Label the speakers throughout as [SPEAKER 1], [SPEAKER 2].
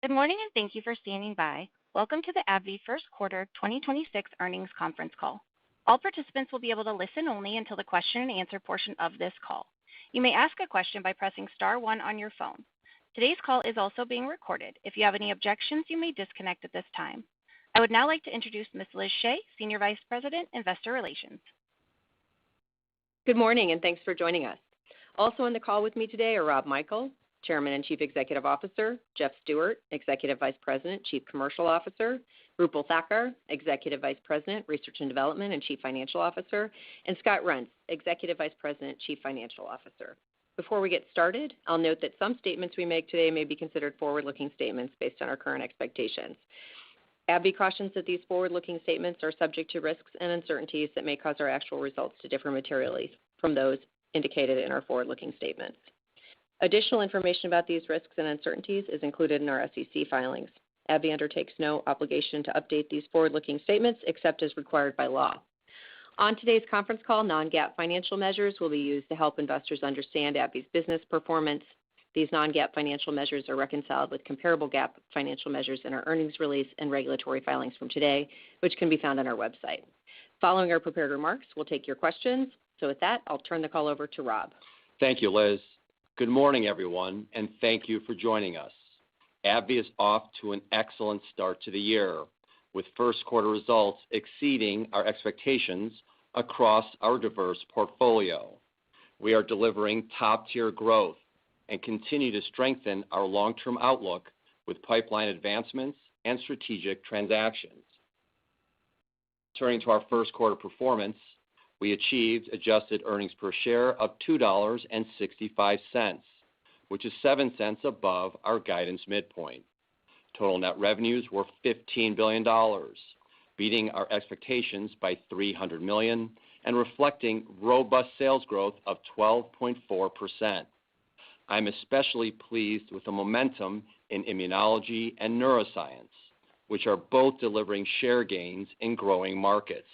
[SPEAKER 1] Good morning and thank you for standing by. Welcome to the AbbVie First Quarter 2026 Earnings Conference Call. All participants will be able to listen only until the question and answer portion of this call. You may ask a question by pressing star one on your phone. Today's call is also being recorded. If you have any objections, you may disconnect at this time. I would now like to introduce Ms. Liz Shea, Senior Vice President, Investor Relations.
[SPEAKER 2] Good morning and thanks for joining us. Also on the call with me today are Rob Michael, Chairman and Chief Executive Officer, Jeff Stewart, Executive Vice President, Chief Commercial Officer, Roopal Thakkar, Executive Vice President, Research and Development and Chief Financial Officer, and Scott Runts, Executive Vice President, Chief Financial Officer. Before we get started, I'll note that some statements we make today may be considered forward-looking statements based on our current expectations. AbbVie cautions that these forward-looking statements are subject to risks and uncertainties that may cause our actual results to differ materially from those indicated in our forward-looking statements. Additional information about these risks and uncertainties is included in our SEC filings. AbbVie undertakes no obligation to update these forward-looking statements except as required by law. On today's conference call, non-GAAP financial measures will be used to help investors understand AbbVie's business performance. These non-GAAP financial measures are reconciled with comparable GAAP financial measures in our earnings release and regulatory filings from today, which can be found on our website. Following our prepared remarks, we'll take your questions. So with that, I'll turn the call over to Rob.
[SPEAKER 3] Thank you, Liz. Good morning, everyone, and thank you for joining us. AbbVie is off to an excellent start to the year, with first quarter results exceeding our expectations across our diverse portfolio. We are delivering top-tier growth and continue to strengthen our long-term outlook with pipeline advancements and strategic transactions. Turning to our first quarter performance, we achieved adjusted earnings per share of $2.65, which is 7 cents above our guidance midpoint. Total net revenues were $15 billion, beating our expectations by $300 million and reflecting robust sales growth of 12.4%. I'm especially pleased with the momentum in immunology and neuroscience, which are both delivering share gains in growing markets.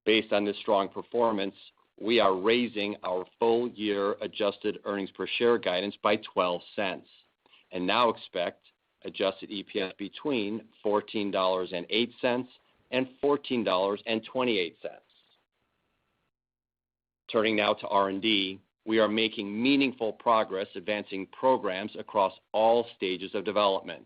[SPEAKER 3] Based on this strong performance, we are raising our full-year adjusted earnings per share guidance by 12 cents and now expect adjusted EPS between $14.08 and $14.28. Turning now to R&D, we are making meaningful progress advancing programs across all stages of development.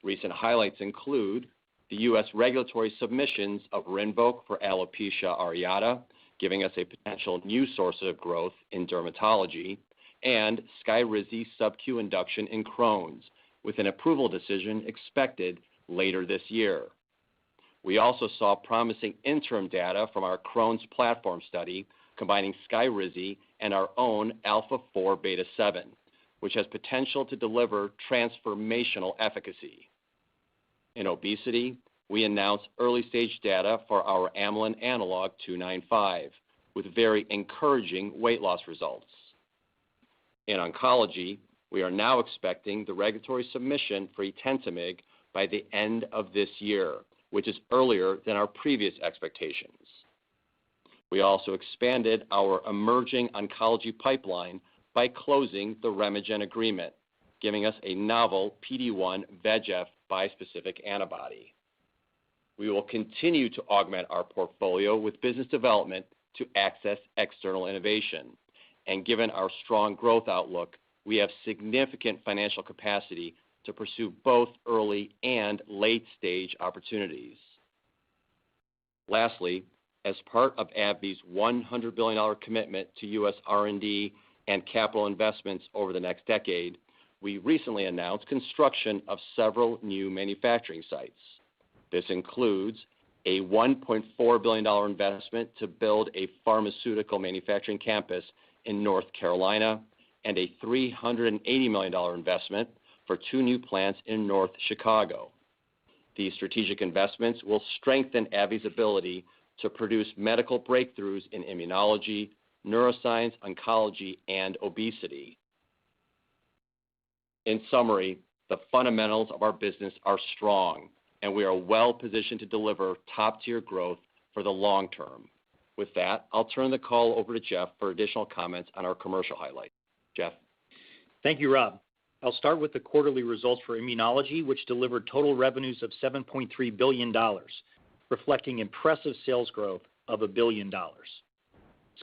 [SPEAKER 3] Recent highlights include the U.S. regulatory submissions of Rinvoq for alopecia areata, giving us a potential new source of growth in dermatology, and Skyrizi sub-Q induction in Crohn's, with an approval decision expected later this year. We also saw promising interim data from our Crohn's platform study combining Skyrizi and our own alpha-4 beta-7, which has potential to deliver transformational efficacy. In obesity, we announced early-stage data for our amylin analog 295, with very encouraging weight loss results. In oncology, we are now expecting the regulatory submission for etentamig by the end of this year, which is earlier than our previous expectations. We also expanded our emerging oncology pipeline by closing the RemeGen agreement, giving us a novel PD-1 VEGF bispecific antibody. We will continue to augment our portfolio with business development to access external innovation. And given our strong growth outlook, we have significant financial capacity to pursue both early and late-stage opportunities. Lastly, as part of AbbVie's $100 billion commitment to U.S. R&D and capital investments over the next decade, we recently announced construction of several new manufacturing sites. This includes a $1.4 billion investment to build a pharmaceutical manufacturing campus in North Carolina and a $380 million investment for 2 new plants in North Chicago. These strategic investments will strengthen AbbVie's ability to produce medical breakthroughs in immunology, neuroscience, oncology, and obesity. In summary, the fundamentals of our business are strong, and we are well positioned to deliver top-tier growth for the long term. With that, I'll turn the call over to Jeff for additional comments on our commercial highlights. Jeff.
[SPEAKER 4] Thank you, Rob. I'll start with the quarterly results for immunology, which delivered total revenues of $7.3 billion, reflecting impressive sales growth of $1 billion.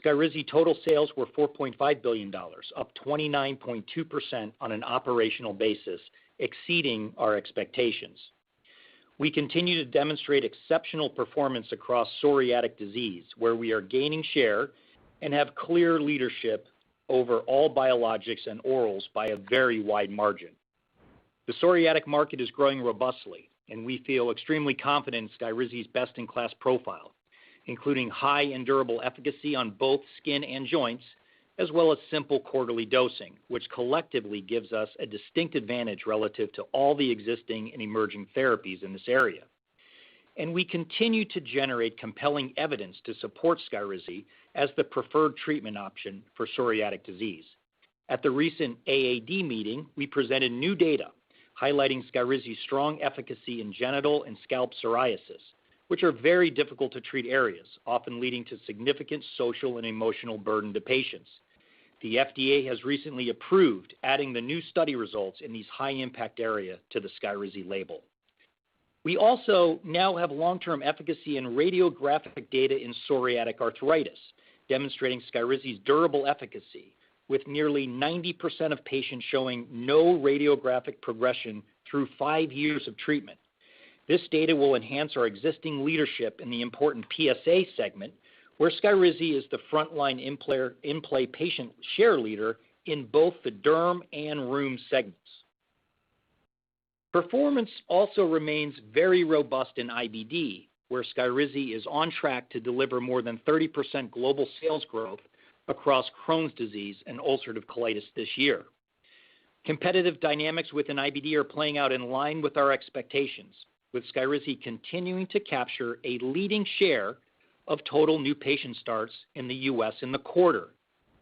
[SPEAKER 4] Skyrizi total sales were $4.5 billion, up 29.2% on an operational basis, exceeding our expectations. We continue to demonstrate exceptional performance across psoriatic disease, where we are gaining share and have clear leadership over all biologics and orals by a very wide margin. The psoriatic market is growing robustly, and we feel extremely confident in Skyrizi's best-in-class profile, including high and durable efficacy on both skin and joints, as well as simple quarterly dosing, which collectively gives us a distinct advantage relative to all the existing and emerging therapies in this area. And we continue to generate compelling evidence to support Skyrizi as the preferred treatment option for psoriatic disease. At the recent AAD meeting, we presented new data highlighting Skyrizi's strong efficacy in genital and scalp psoriasis, which are very difficult to treat areas, often leading to significant social and emotional burden to patients. The FDA has recently approved adding the new study results in these high-impact area to the Skyrizi label. We also now have long-term efficacy and radiographic data in psoriatic arthritis, demonstrating Skyrizi's durable efficacy, with nearly 90% of patients showing no radiographic progression through 5 years of treatment. This data will enhance our existing leadership in the important PSA segment, where Skyrizi is the frontline in-play patient share leader in both the derm and rheum segments. Performance also remains very robust in IBD, where Skyrizi is on track to deliver more than 30% global sales growth across Crohn's disease and ulcerative colitis this year. Competitive dynamics within IBD are playing out in line with our expectations, with Skyrizi continuing to capture a leading share of total new patient starts in the U.S. in the quarter,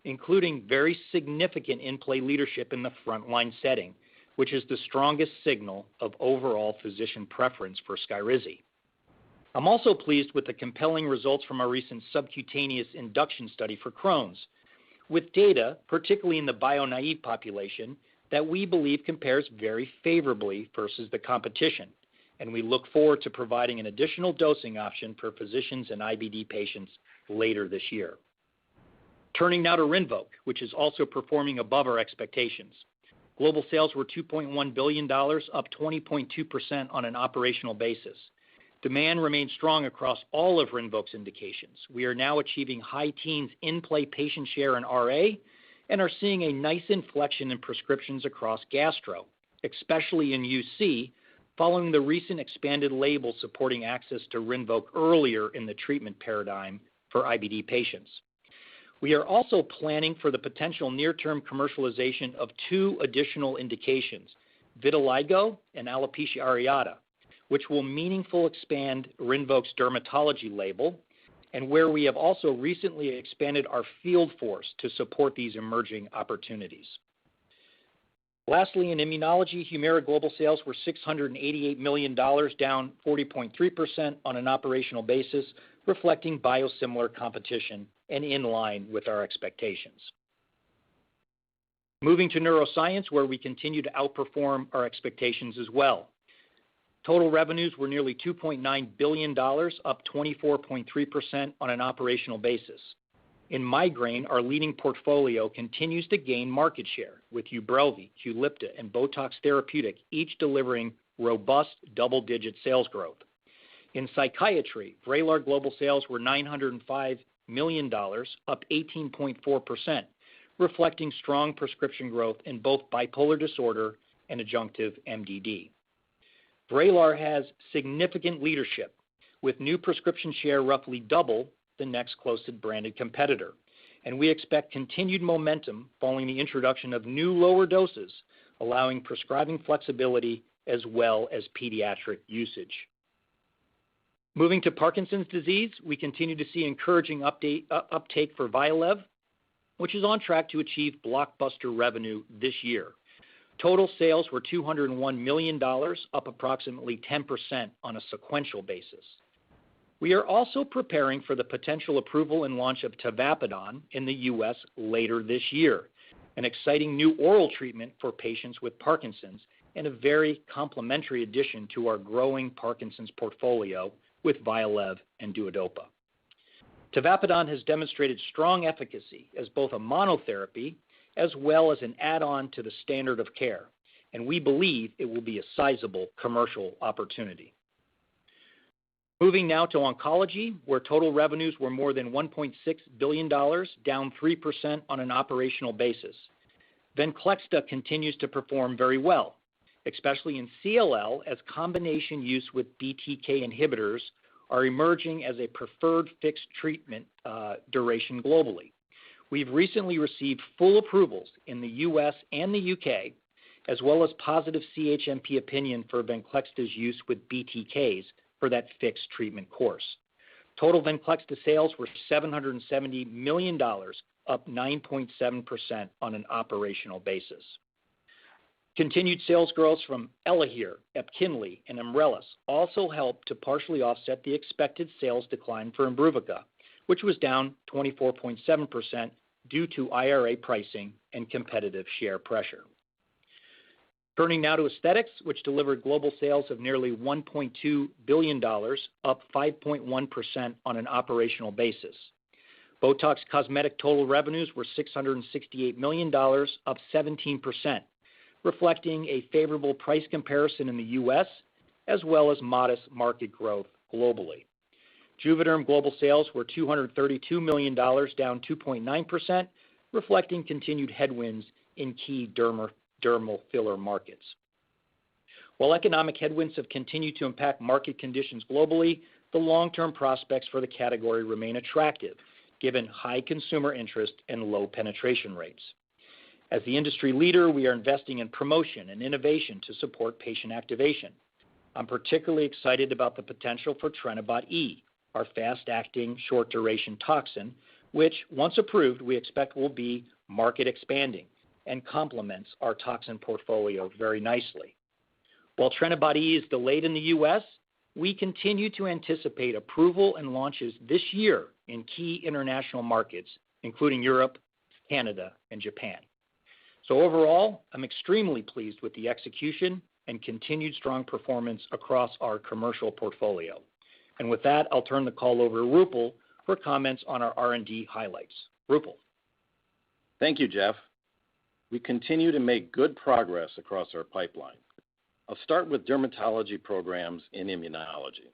[SPEAKER 4] including very significant in-play leadership in the frontline setting, which is the strongest signal of overall physician preference for Skyrizi. I'm also pleased with the compelling results from our recent subcutaneous induction study for Crohn's, with data, particularly in the bio-naive population, that we believe compares very favorably versus the competition, and we look forward to providing an additional dosing option for physicians and IBD patients later this year. Turning now to Rinvoq, which is also performing above our expectations. Global sales were $2.1 billion, up 20.2% on an operational basis. Demand remains strong across all of Rinvoq's indications. We are now achieving high teens in-play patient share in RA and are seeing a nice inflection in prescriptions across gastro, especially in UC, following the recent expanded label supporting access to Rinvoq earlier in the treatment paradigm for IBD patients. We are also planning for the potential near-term commercialization of 2 additional indications, vitiligo and alopecia areata, which will meaningfully expand Rinvoq's dermatology label, and where we have also recently expanded our field force to support these emerging opportunities. Lastly, in immunology, Humira global sales were $688 million, down 40.3% on an operational basis, reflecting biosimilar competition and in line with our expectations. Moving to neuroscience, where we continue to outperform our expectations as well. Total revenues were nearly $2.9 billion, up 24.3% on an operational basis. In migraine, our leading portfolio continues to gain market share, with Ubrelvy, Qulipta, and Botox Therapeutic each delivering robust double-digit sales growth. In psychiatry, Vraylar global sales were $905 million, up 18.4%, reflecting strong prescription growth in both bipolar disorder and adjunctive MDD. Vraylar has significant leadership, with new prescription share roughly double the next closest branded competitor, and we expect continued momentum following the introduction of new lower doses, allowing prescribing flexibility as well as pediatric usage. Moving to Parkinson's disease, we continue to see encouraging uptake for Vyalev, which is on track to achieve blockbuster revenue this year. Total sales were $201 million, up approximately 10% on a sequential basis. We are also preparing for the potential approval and launch of tavapadon in the U.S. later this year, an exciting new oral treatment for patients with Parkinson's, and a very complementary addition to our growing Parkinson's portfolio with Vyalev and Duodopa. Tavapadon has demonstrated strong efficacy as both a monotherapy as well as an add-on to the standard of care, and we believe it will be a sizable commercial opportunity. Moving now to oncology, where total revenues were more than $1.6 billion, down 3% on an operational basis. Venclexta continues to perform very well, especially in CLL, as combination use with BTK inhibitors are emerging as a preferred fixed treatment duration globally. We've recently received full approvals in the U.S. and the UK, as well as positive CHMP opinion for Venclexta's use with BTKs for that fixed treatment course. Total Venclexta sales were $770 million, up 9.7% on an operational basis. Continued sales growth from Elahere, Epkinly, and Emrelis also helped to partially offset the expected sales decline for Imbruvica, which was down 24.7% due to IRA pricing and competitive share pressure. Turning now to aesthetics, which delivered global sales of nearly $1.2 billion, up 5.1% on an operational basis. Botox Cosmetic total revenues were $668 million, up 17%, reflecting a favorable price comparison in the U.S., as well as modest market growth globally. Juvederm global sales were $232 million, down 2.9%, reflecting continued headwinds in key dermal filler markets. While economic headwinds have continued to impact market conditions globally, the long-term prospects for the category remain attractive, given high consumer interest and low penetration rates. As the industry leader, we are investing in promotion and innovation to support patient activation. I'm particularly excited about the potential for Trenibot E, our fast-acting, short-duration toxin, which, once approved, we expect will be market expanding and complements our toxin portfolio very nicely. While Trenibot E is delayed in the U.S., we continue to anticipate approval and launches this year in key international markets, including Europe, Canada, and Japan. So overall, I'm extremely pleased with the execution and continued strong performance across our commercial portfolio. And with that, I'll turn the call over to Roopal for comments on our R&D highlights. Roopal.
[SPEAKER 5] Thank you, Jeff. We continue to make good progress across our pipeline. I'll start with dermatology programs in immunology.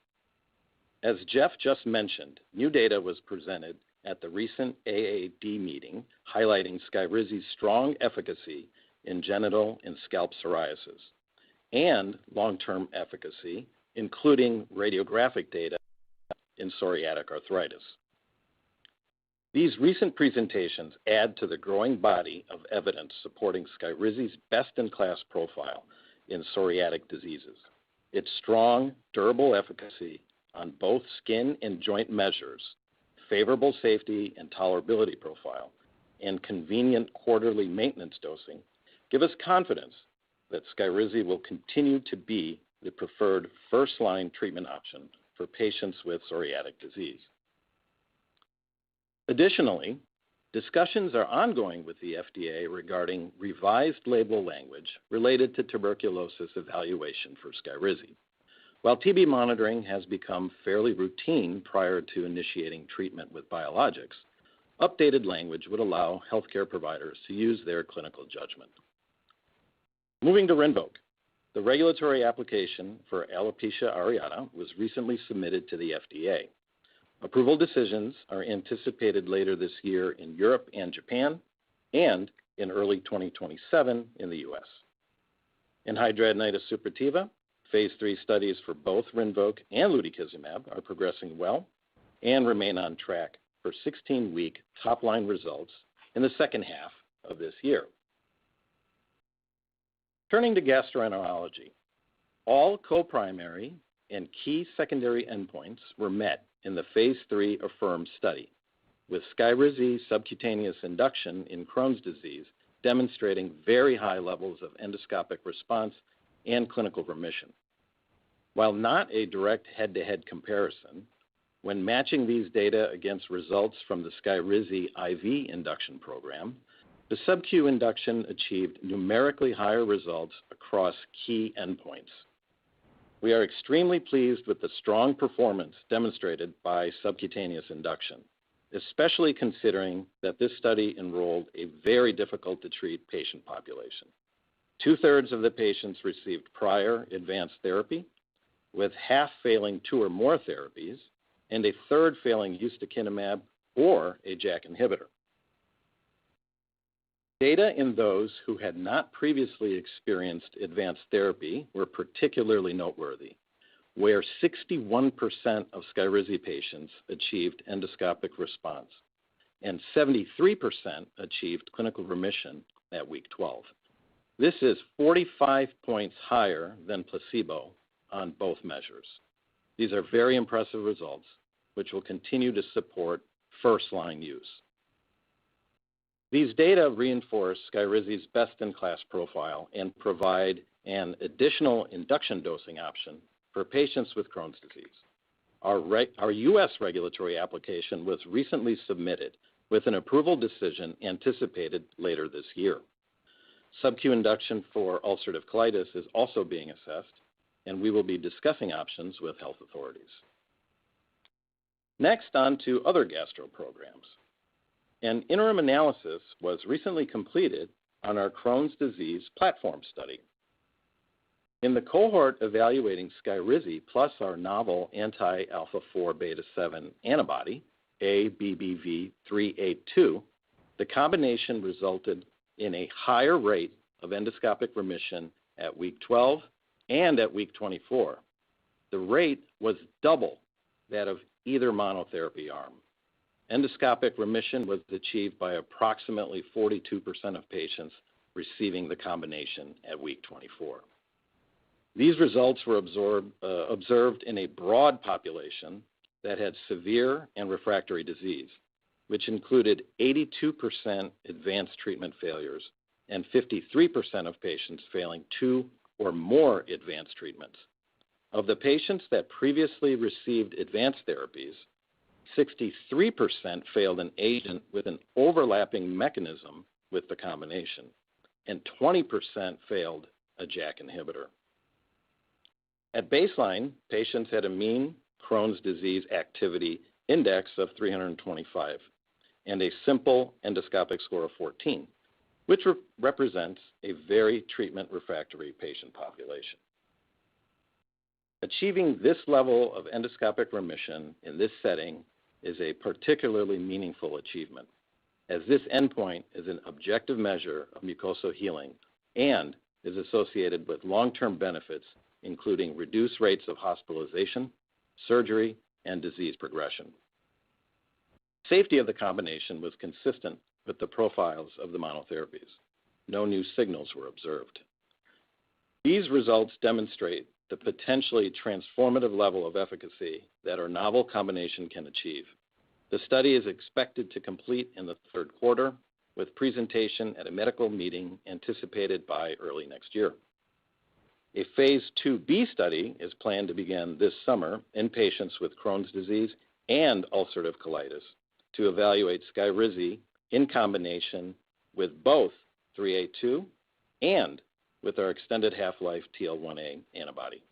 [SPEAKER 5] As Jeff just mentioned, new data was presented at the recent AAD meeting highlighting Skyrizi's strong efficacy in genital and scalp psoriasis and long-term efficacy, including radiographic data in psoriatic arthritis. These recent presentations add to the growing body of evidence supporting Skyrizi's best-in-class profile in psoriatic diseases. Its strong, durable efficacy on both skin and joint measures, favorable safety and tolerability profile, and convenient quarterly maintenance dosing give us confidence that Skyrizi will continue to be the preferred first-line treatment option for patients with psoriatic disease. Additionally, discussions are ongoing with the FDA regarding revised label language related to tuberculosis evaluation for Skyrizi. While TB monitoring has become fairly routine prior to initiating treatment with biologics, updated language would allow healthcare providers to use their clinical judgment. Moving to Rinvoq, the regulatory application for alopecia areata was recently submitted to the FDA. Approval decisions are anticipated later this year in Europe and Japan, and in early 2027 in the U.S. In hidradenitis suppurativa, Phase 3 studies for both Rinvoq and lutikizumab are progressing well and remain on track for 16-week top-line results in the second half of this year. Turning to gastroenterology, all co-primary and key secondary endpoints were met in the Phase 3 AFFIRM study, with Skyrizi subcutaneous induction in Crohn's disease demonstrating very high levels of endoscopic response and clinical remission. While not a direct head-to-head comparison, when matching these data against results from the Skyrizi IV induction program, The sub-Q induction achieved numerically higher results across key endpoints. We are extremely pleased with the strong performance demonstrated by subcutaneous induction, especially considering that this study enrolled a very difficult-to-treat patient population. 2/3 of the patients received prior advanced therapy, with half failing 2 or more therapies, and a third failing ustekinumab or a JAK inhibitor. Data in those who had not previously experienced advanced therapy were particularly noteworthy, where 61% of Skyrizi patients achieved endoscopic response, and 73% achieved clinical remission at week 12. This is 45 points higher than placebo on both measures. These are very impressive results, which will continue to support first-line use. These data reinforce Skyrizi's best-in-class profile and provide an additional induction dosing option for patients with Crohn's disease. Our U.S. regulatory application was recently submitted with an approval decision anticipated later this year. Sub-Q induction for ulcerative colitis is also being assessed, and we will be discussing options with health authorities. Next, on to other gastro programs. An interim analysis was recently completed on our Crohn's disease platform study. In the cohort evaluating Skyrizi plus our novel anti-alpha-4 beta-7 antibody, ABBV-382, the combination resulted in a higher rate of endoscopic remission at week 12 and at week 24. The rate was double that of either monotherapy arm. Endoscopic remission was achieved by approximately 42% of patients receiving the combination at week 24. These results were observed in a broad population that had severe and refractory disease, which included 82% advanced treatment failures and 53% of patients failing 2 or more advanced treatments. Of the patients that previously received advanced therapies, 63% failed an agent with an overlapping mechanism with the combination, and 20% failed a JAK inhibitor. At baseline, patients had a mean Crohn's disease activity index of 325 and a simple endoscopic score of 14, which represents a very treatment-refractory patient population. Achieving this level of endoscopic remission in this setting is a particularly meaningful achievement, as this endpoint is an objective measure of mucosal healing and is associated with long-term benefits, including reduced rates of hospitalization, surgery, and disease progression. Safety of the combination was consistent with the profiles of the monotherapies. No new signals were observed. These results demonstrate the potentially transformative level of efficacy that our novel combination can achieve. The study is expected to complete in the third quarter, with presentation at a medical meeting anticipated by early next year. A phase 2b study is planned to begin this summer in patients with Crohn's disease and ulcerative colitis to evaluate Skyrizi in combination with both 382 and with our extended half-life TL1A antibody.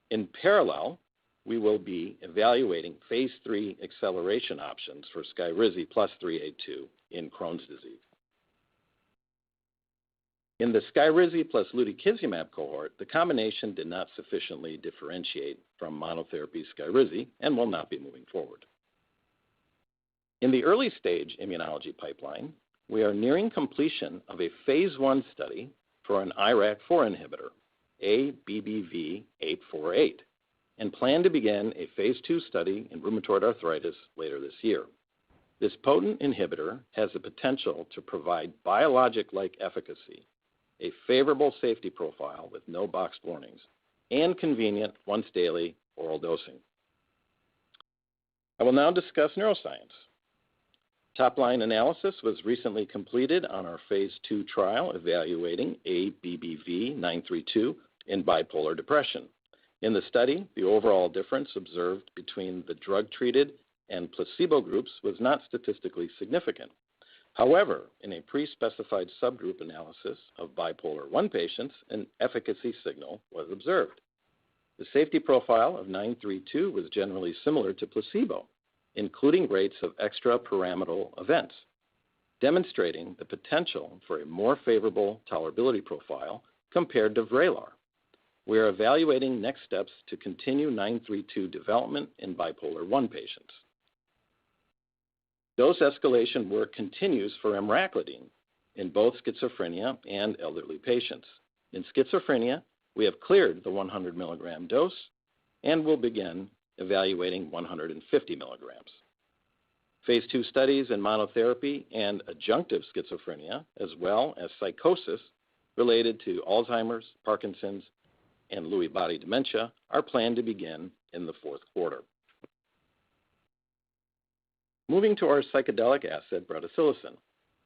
[SPEAKER 5] In parallel, we will be evaluating phase 3 acceleration options for Skyrizi plus 382 in Crohn's disease. In the Skyrizi plus lutikizumab cohort, the combination did not sufficiently differentiate from monotherapy Skyrizi and will not be moving forward. In the early stage immunology pipeline, we are nearing completion of a phase 1 study for an IRAK4 inhibitor, ABBV-848, and plan to begin a phase 2 study in rheumatoid arthritis later this year. This potent inhibitor has the potential to provide biologic-like efficacy, a favorable safety profile with no boxed warnings, and convenient once-daily oral dosing. I will now discuss neuroscience. Top-line analysis was recently completed on our phase 2 trial evaluating ABBV-932 in bipolar depression. In the study, the overall difference observed between the drug-treated and placebo groups was not statistically significant. However, in a pre-specified subgroup analysis of bipolar 1 patients, an efficacy signal was observed. The safety profile of 932 was generally similar to placebo, including rates of extrapyramidal events, demonstrating the potential for a more favorable tolerability profile compared to Vraylar. We are evaluating next steps to continue 932 development in bipolar 1 patients. Dose escalation work continues for emraclidine in both schizophrenia and elderly patients. In schizophrenia, we have cleared the 100 milligram dose and will begin evaluating 150 milligrams. Phase 2 studies in monotherapy and adjunctive schizophrenia, as well as psychosis related to Alzheimer's, Parkinson's, and Lewy body dementia, are planned to begin in the fourth quarter. Moving to our psychedelic asset, bretisilocin.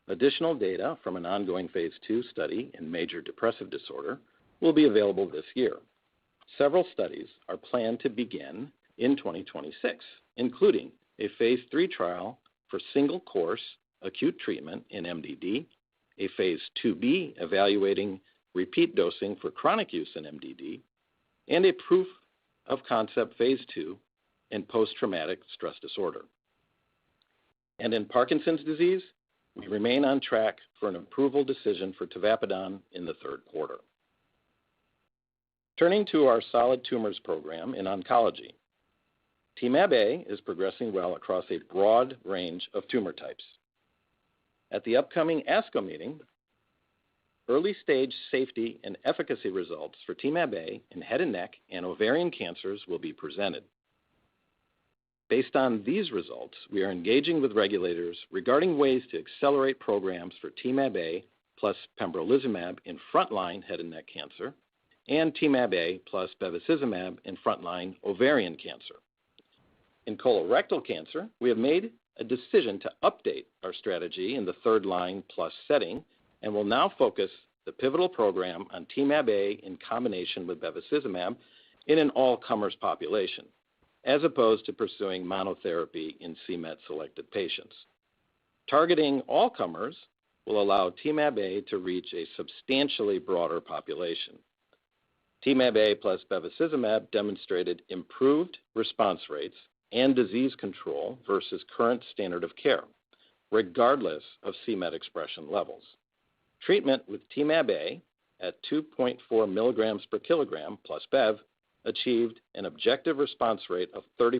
[SPEAKER 5] Additional data from an ongoing Phase 2 study in major depressive disorder will be available this year. Several studies are planned to begin in 2026, including a Phase 3 trial for single-course acute treatment in MDD, a Phase 2b evaluating repeat dosing for chronic use in MDD, and a proof of concept Phase 2 in post-traumatic stress disorder. And in Parkinson's disease, we remain on track for an approval decision for tavapadon in the third quarter. Turning to our solid tumors program in oncology, Temab-A is progressing well across a broad range of tumor types. At the upcoming ASCO meeting, early-stage safety and efficacy results for Temab-A in head and neck and ovarian cancers will be presented. Based on these results, we are engaging with regulators regarding ways to accelerate programs for Temab-A plus pembrolizumab in frontline head and neck cancer and Temab-A plus bevacizumab in frontline ovarian cancer. In colorectal cancer, we have made a decision to update our strategy in the third-line plus setting and will now focus the pivotal program on Temab-A in combination with bevacizumab in an all-comers population, as opposed to pursuing monotherapy in c-Met-selected patients. Targeting all comers will allow Temab-A to reach a substantially broader population. Temab-A plus bevacizumab demonstrated improved response rates and disease control versus current standard of care, regardless of c-Met expression levels. Treatment with Temab-A at 2.4 milligrams per kilogram plus Bev achieved an objective response rate of 30%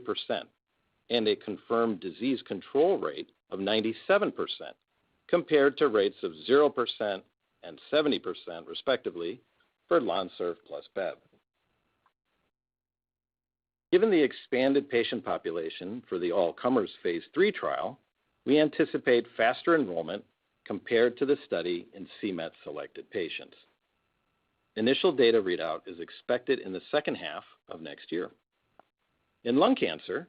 [SPEAKER 5] and a confirmed disease control rate of 97%, compared to rates of 0% and 70%, respectively, for Lonsurf plus Bev. Given the expanded patient population for the all-comers Phase 3 trial, we anticipate faster enrollment compared to the study in c-Met-selected patients. Initial data readout is expected in the second half of next year. In lung cancer,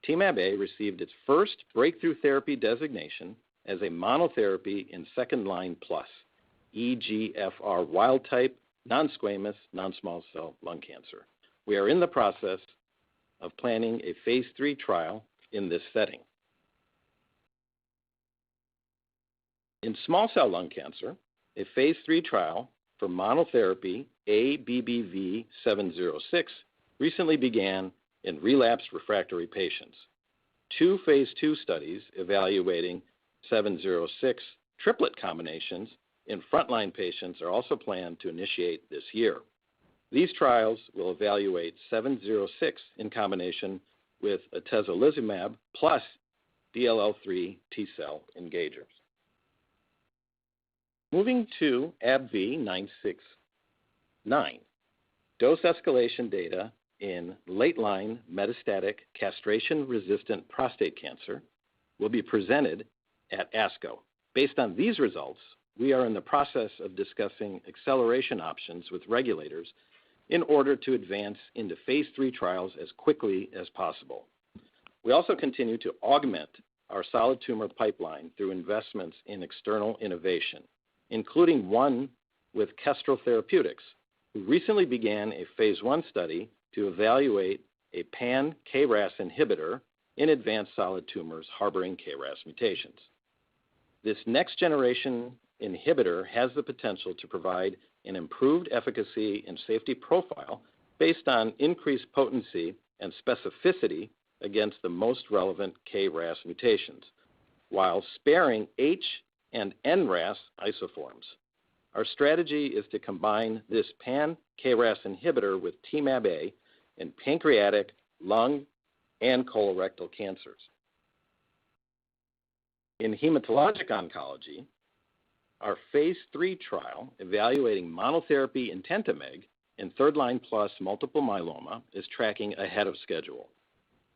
[SPEAKER 5] Temab-A received its first breakthrough therapy designation as a monotherapy in second-line plus EGFR wild-type non-squamous non-small cell lung cancer. We are in the process of planning a Phase 3 trial in this setting. In small cell lung cancer, a Phase 3 trial for monotherapy ABBV 706 recently began in relapsed refractory patients. 2 Phase 2 studies evaluating 706 triplet combinations in frontline patients are also planned to initiate this year. These trials will evaluate 706 in combination with atezolizumab plus DLL3 T-cell engagers. Moving to AbbVie 969, dose escalation data in late-line metastatic castration-resistant prostate cancer will be presented at ASCO. Based on these results, we are in the process of discussing acceleration options with regulators in order to advance into Phase 3 trials as quickly as possible. We also continue to augment our solid tumor pipeline through investments in external innovation, including one with Kestrel Therapeutics, who recently began a Phase 1 study to evaluate a pan-KRAS inhibitor in advanced solid tumors harboring KRAS mutations. This next-generation inhibitor has the potential to provide an improved efficacy and safety profile based on increased potency and specificity against the most relevant KRAS mutations, while sparing H and NRAS isoforms. Our strategy is to combine this pan-KRAS inhibitor with TMAbA in pancreatic, lung, and colorectal cancers. In hematologic oncology, our phase 3 trial evaluating monotherapy Intentamig in third-line plus multiple myeloma is tracking ahead of schedule.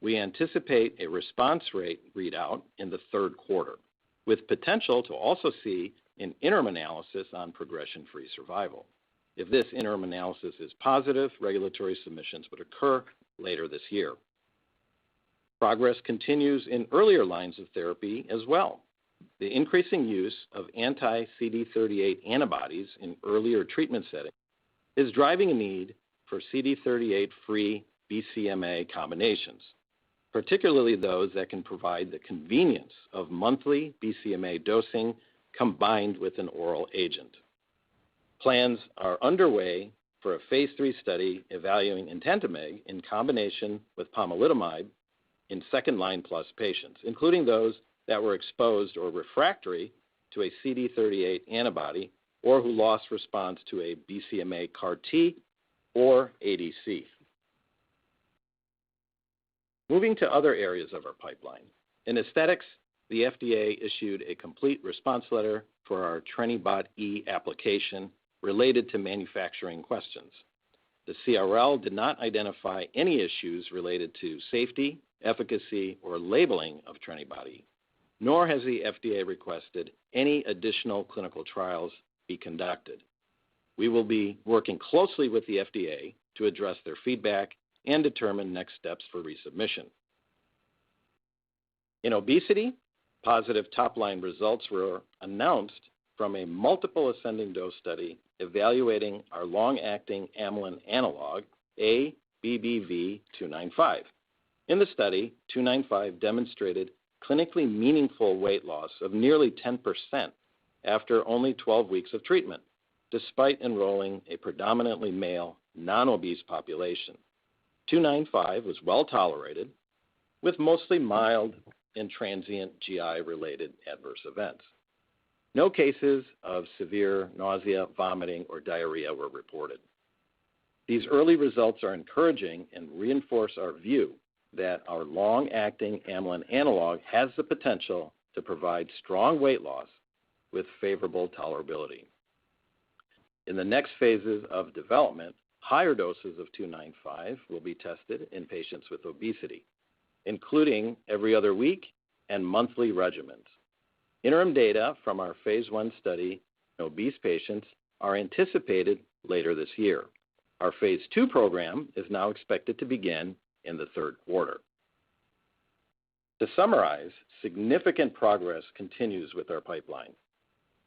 [SPEAKER 5] We anticipate a response rate readout in the third quarter, with potential to also see an interim analysis on progression-free survival. If this interim analysis is positive, regulatory submissions would occur later this year. Progress continues in earlier lines of therapy as well. The increasing use of anti-CD38 antibodies in earlier treatment settings is driving a need for CD38-free BCMA combinations, particularly those that can provide the convenience of monthly BCMA dosing combined with an oral agent. Plans are underway for a phase 3 study evaluating Intentamig in combination with pomalidomide in second-line plus patients, including those that were exposed or refractory to a CD38 antibody or who lost response to a BCMA CAR-T or ADC. Moving to other areas of our pipeline. In aesthetics, the FDA issued a complete response letter for our TrenibotE application related to manufacturing questions. The CRL did not identify any issues related to safety, efficacy, or labeling of TrenibotE, nor has the FDA requested any additional clinical trials be conducted. We will be working closely with the FDA to address their feedback and determine next steps for resubmission. In obesity, positive top-line results were announced from a multiple ascending dose study evaluating our long-acting amylin analog, ABBV 295. In the study, 295 demonstrated clinically meaningful weight loss of nearly 10% after only 12 weeks of treatment, despite enrolling a predominantly male, non-obese population. 295 was well tolerated, with mostly mild and transient GI-related adverse events. No cases of severe nausea, vomiting, or diarrhea were reported. These early results are encouraging and reinforce our view that our long-acting amylin analog has the potential to provide strong weight loss with favorable tolerability. In the next phases of development, higher doses of 295 will be tested in patients with obesity, including every other week and monthly regimens. Interim data from our phase 1 study in obese patients are anticipated later this year. Our phase 2 program is now expected to begin in the third quarter. To summarize, significant progress continues with our pipeline,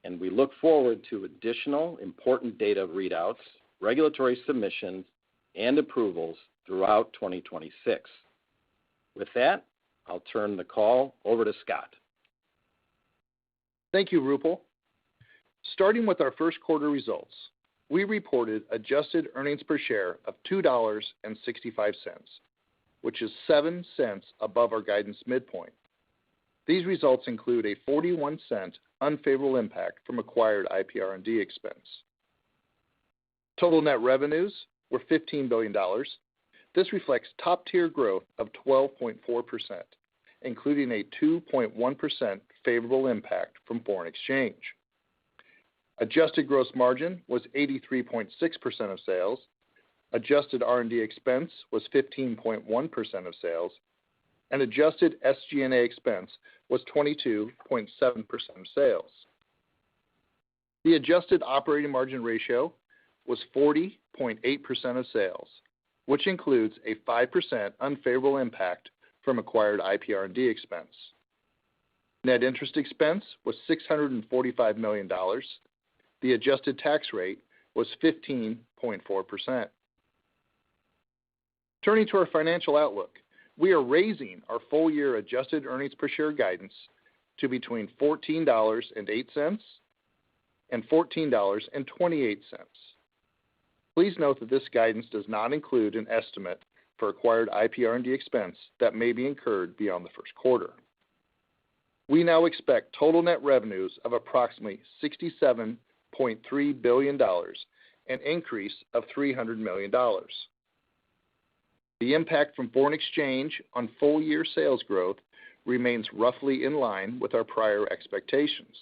[SPEAKER 5] and we look forward to additional important data readouts, regulatory submissions, and approvals throughout 2026. With that, I'll turn the call over to Scott.
[SPEAKER 6] Thank you, Roopal. Starting with our first quarter results, we reported adjusted earnings per share of $2.65, which is 7 cents above our guidance midpoint. These results include a 41-cent unfavorable impact from acquired IPR&D expense. Total net revenues were $15 billion. This reflects top-tier growth of 12.4%, including a 2.1% favorable impact from foreign exchange. Adjusted gross margin was 83.6% of sales. Adjusted R&D expense was 15.1% of sales, and adjusted SG&A expense was 22.7% of sales. The adjusted operating margin ratio was 40.8% of sales, which includes a 5% unfavorable impact from acquired IPR&D expense. Net interest expense was $645 million. The adjusted tax rate was 15.4%. Turning to our financial outlook, we are raising our full-year adjusted earnings per share guidance to between $14.08 and $14.28. Please note that this guidance does not include an estimate for acquired IP R&D expense that may be incurred beyond the first quarter. We now expect total net revenues of approximately $67.3 billion, an increase of $300 million. The impact from foreign exchange on full-year sales growth remains roughly in line with our prior expectations.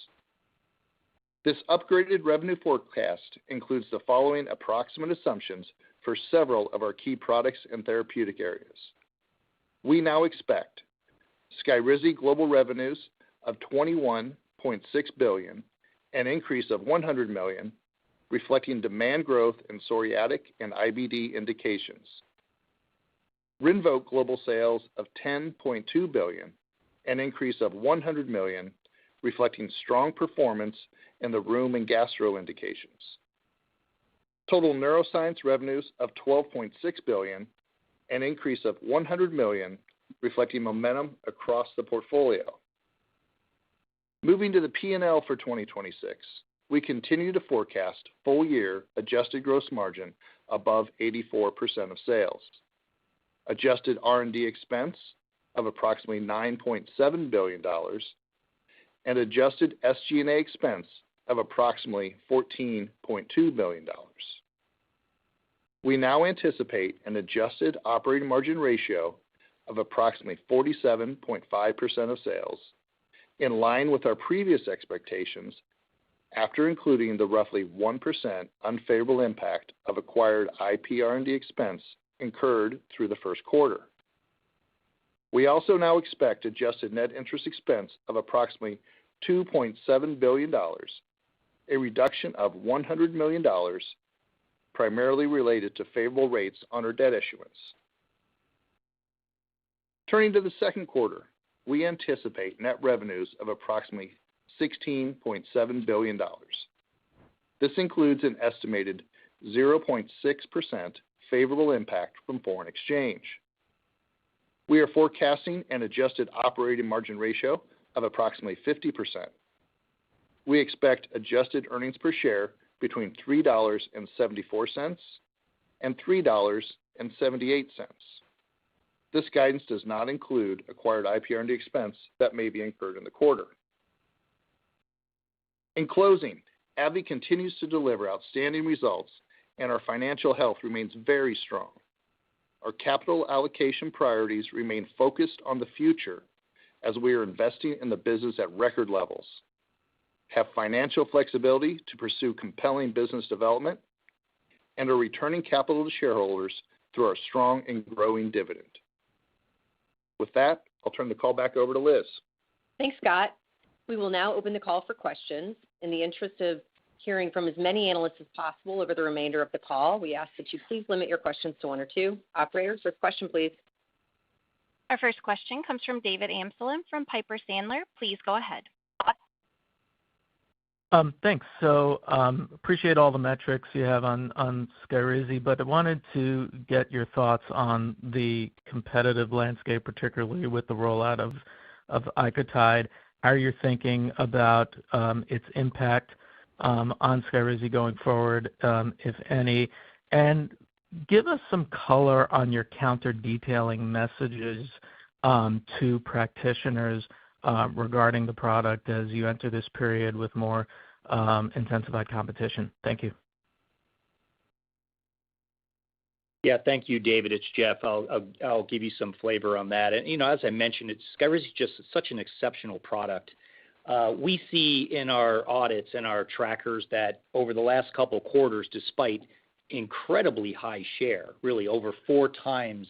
[SPEAKER 6] This upgraded revenue forecast includes the following approximate assumptions for several of our key products and therapeutic areas. We now expect Skyrizi global revenues of $21.6 billion, an increase of $100 million, reflecting demand growth in psoriatic and IBD indications. Rinvoq global sales of $10.2 billion, an increase of $100 million, reflecting strong performance in the rheum and gastro indications. Total neuroscience revenues of $12.6 billion, an increase of $100 million, reflecting momentum across the portfolio. Moving to the P&L for 2026, we continue to forecast full-year adjusted gross margin above 84% of sales, adjusted R&D expense of approximately $9.7 billion, and adjusted SG&A expense of approximately $14.2 billion. We now anticipate an adjusted operating margin ratio of approximately 47.5% of sales, in line with our previous expectations after including the roughly 1% unfavorable impact of acquired IP R&D expense incurred through the first quarter. We also now expect adjusted net interest expense of approximately $2.7 billion, a reduction of $100 million, primarily related to favorable rates on our debt issuance. Turning to the second quarter, we anticipate net revenues of approximately $16.7 billion. This includes an estimated 0.6% favorable impact from foreign exchange. We are forecasting an adjusted operating margin ratio of approximately 50%. We expect adjusted earnings per share between $3.74 and $3.78. This guidance does not include acquired IP R&D expense that may be incurred in the quarter. In closing, AbbVie continues to deliver outstanding results, and our financial health remains very strong. Our capital allocation priorities remain focused on the future as we are investing in the business at record levels, have financial flexibility to pursue compelling business development, and are returning capital to shareholders through our strong and growing dividend. With that, I'll turn the call back over to Liz.
[SPEAKER 2] Thanks, Scott. We will now open the call for questions. In the interest of hearing from as many analysts as possible over the remainder of the call, we ask that you please limit your questions to one or two. Operator, first question, please.
[SPEAKER 1] Our first question comes from David Amsellem from Piper Sandler. Please go ahead.
[SPEAKER 7] Thanks. So appreciate all the metrics you have on Skyrizi, but I wanted to get your thoughts on the competitive landscape, particularly with the rollout of Icotide. How you're thinking about its impact on Skyrizi going forward, if any, and give us some color on your counter-detailing messages to practitioners regarding the product as you enter this period with more intensified competition. Thank you.
[SPEAKER 4] Yeah, thank you, David. It's Jeff. I'll give you some flavor on that. And, as I mentioned, Skyrizi is just such an exceptional product. We see in our audits and our trackers that over the last couple of quarters, despite incredibly high share, really over 4 times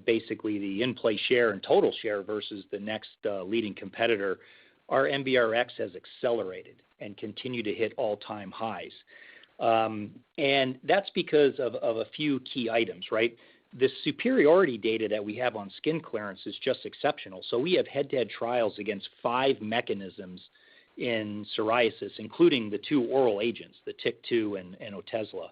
[SPEAKER 4] basically the in-play share and total share versus the next leading competitor, our MBRX has accelerated and continued to hit all-time highs. And that's because of a few key items, right? The superiority data that we have on skin clearance is just exceptional. So we have head-to-head trials against 5 mechanisms in psoriasis, including the 2 oral agents, the TYK2 and Otezla.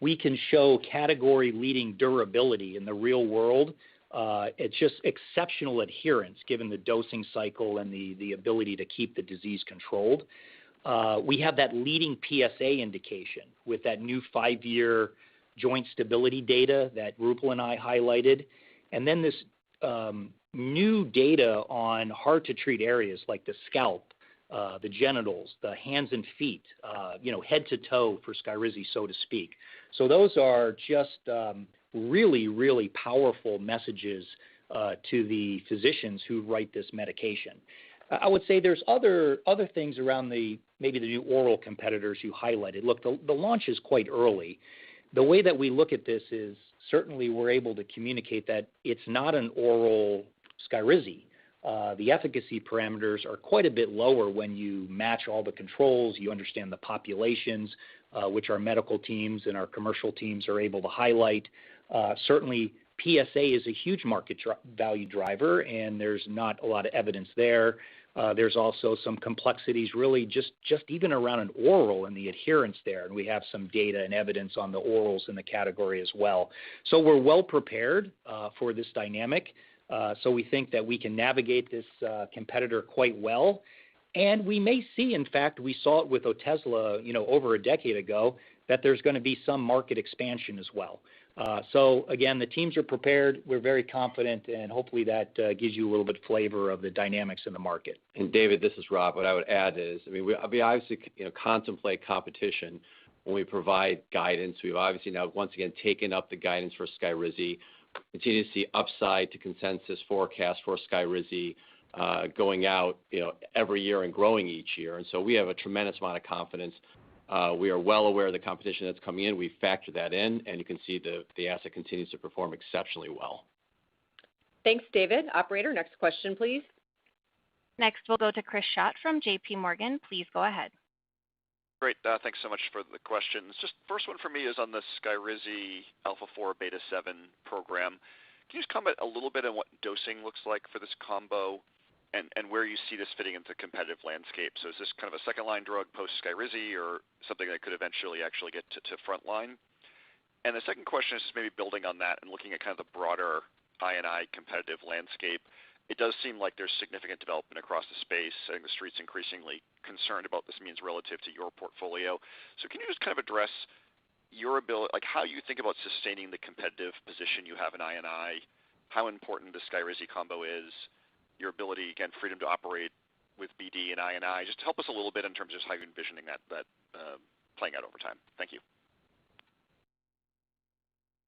[SPEAKER 4] We can show category-leading durability in the real world It's just exceptional adherence given the dosing cycle and the ability to keep the disease controlled. We have that leading PSA indication with that new 5-year joint stability data that Roopal and I highlighted. And then this new data on hard-to-treat areas like the scalp, the genitals, the hands and feet, head to toe for Skyrizi, so to speak. So those are just really, really powerful messages to the physicians who write this medication. I would say there's other things around maybe the new oral competitors you highlighted. Look, the launch is quite early. The way that we look at this is certainly we're able to communicate that it's not an oral Skyrizi. The efficacy parameters are quite a bit lower when you match all the controls, you understand the populations, which our medical teams and our commercial teams are able to highlight. Certainly, PSA is a huge market value driver, and there's not a lot of evidence there. There's also some complexities really just even around an oral and the adherence there, and we have some data and evidence on the orals in the category as well. So we're well prepared for this dynamic. So we think that we can navigate this competitor quite well. And we may see, in fact, we saw it with Otezla, over a decade ago, that there's going to be some market expansion as well. So again, the teams are prepared. We're very confident, and hopefully that gives you a little bit of flavor of the dynamics in the market.
[SPEAKER 3] And David, this is Rob. What I would add is, we obviously contemplate competition when we provide guidance. We've obviously now once again taken up the guidance for Skyrizi. Continue to see upside to consensus forecast for Skyrizi going out, every year and growing each year. And so we have a tremendous amount of confidence. We are well aware of the competition that's coming in. We factor that in, and you can see the asset continues to perform exceptionally well.
[SPEAKER 2] Thanks, David. Operator, next question, please.
[SPEAKER 1] Next, we'll go to Chris Schott from J.P. Morgan. Please go ahead.
[SPEAKER 8] Great. Thanks so much for the questions. Just first one for me is on the Skyrizi alpha-4 beta-7 program. Can you just comment a little bit on what dosing looks like for this combo and where you see this fitting into the competitive landscape? So is this kind of a second-line drug post-Skyrizi or something that could eventually actually get to frontline? And the second question is just maybe building on that and looking at kind of the broader I&I competitive landscape. It does seem like there's significant development across the space. I think the street's increasingly concerned about this means relative to your portfolio. So can you just kind of address your ability, like how you think about sustaining the competitive position you have in I&I, how important the Skyrizi combo is, your ability, again, freedom to operate with BD and I&I. Just help us a little bit in terms of how you're envisioning that playing out over time. Thank you.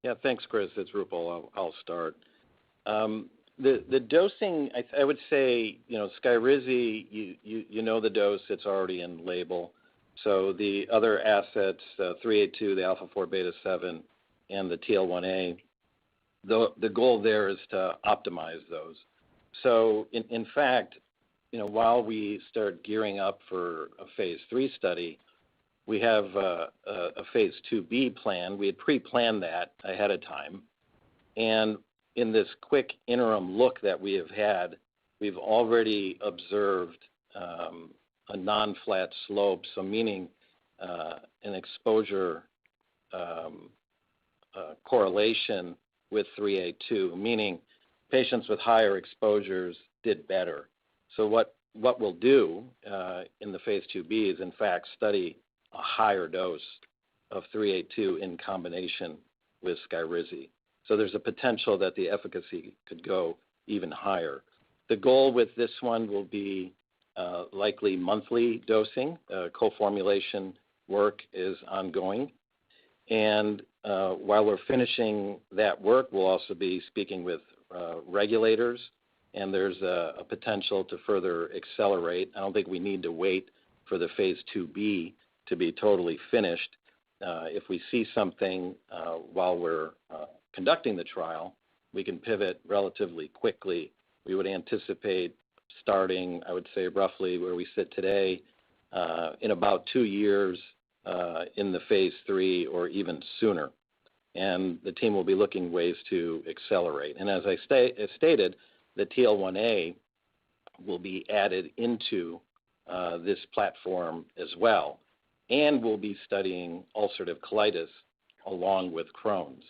[SPEAKER 5] Yeah, thanks, Chris. It's Roopal. I'll start. The dosing, I would say, Skyrizi, you know the dose, it's already in label. So the other assets, 382, the alpha-4 beta-7, and the TL1A, the goal there is to optimize those. So in fact, while we start gearing up for a phase 3 study, we have a phase 2B plan. We had pre-planned that ahead of time. And in this quick interim look that we have had, we've already observed a non-flat slope, so meaning an exposure correlation with 382, meaning patients with higher exposures did better. So what we'll do in the phase 2B is, in fact, study a higher dose of 382 in combination with Skyrizi. So there's a potential that the efficacy could go even higher. The goal with this one will be likely monthly dosing. Co-formulation work is ongoing. And while we're finishing that work, we'll also be speaking with regulators, and there's a potential to further accelerate. I don't think we need to wait for the phase 2B to be totally finished. If we see something while we're conducting the trial, we can pivot relatively quickly. We would anticipate starting, I would say, roughly where we sit today, in about 2 years in the phase 3 or even sooner. And the team will be looking ways to accelerate. And as I stated, the TL1A will be added into this platform as well. And we'll be studying ulcerative colitis along with Crohn's.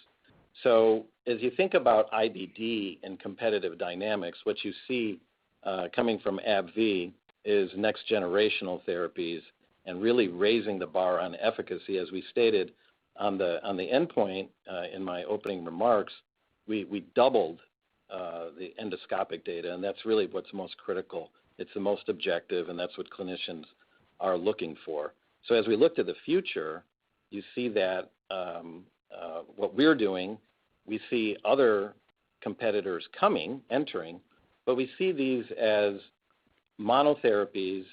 [SPEAKER 5] So as you think about IBD and competitive dynamics, what you see coming from AbbVie is next generational therapies and really raising the bar on efficacy. As we stated on the endpoint in my opening remarks, we doubled the endoscopic data, and that's really what's most critical. It's the most objective, and that's what clinicians are looking for. So as we look to the future, you see that what we're doing, we see other competitors entering, but we see these as monotherapies,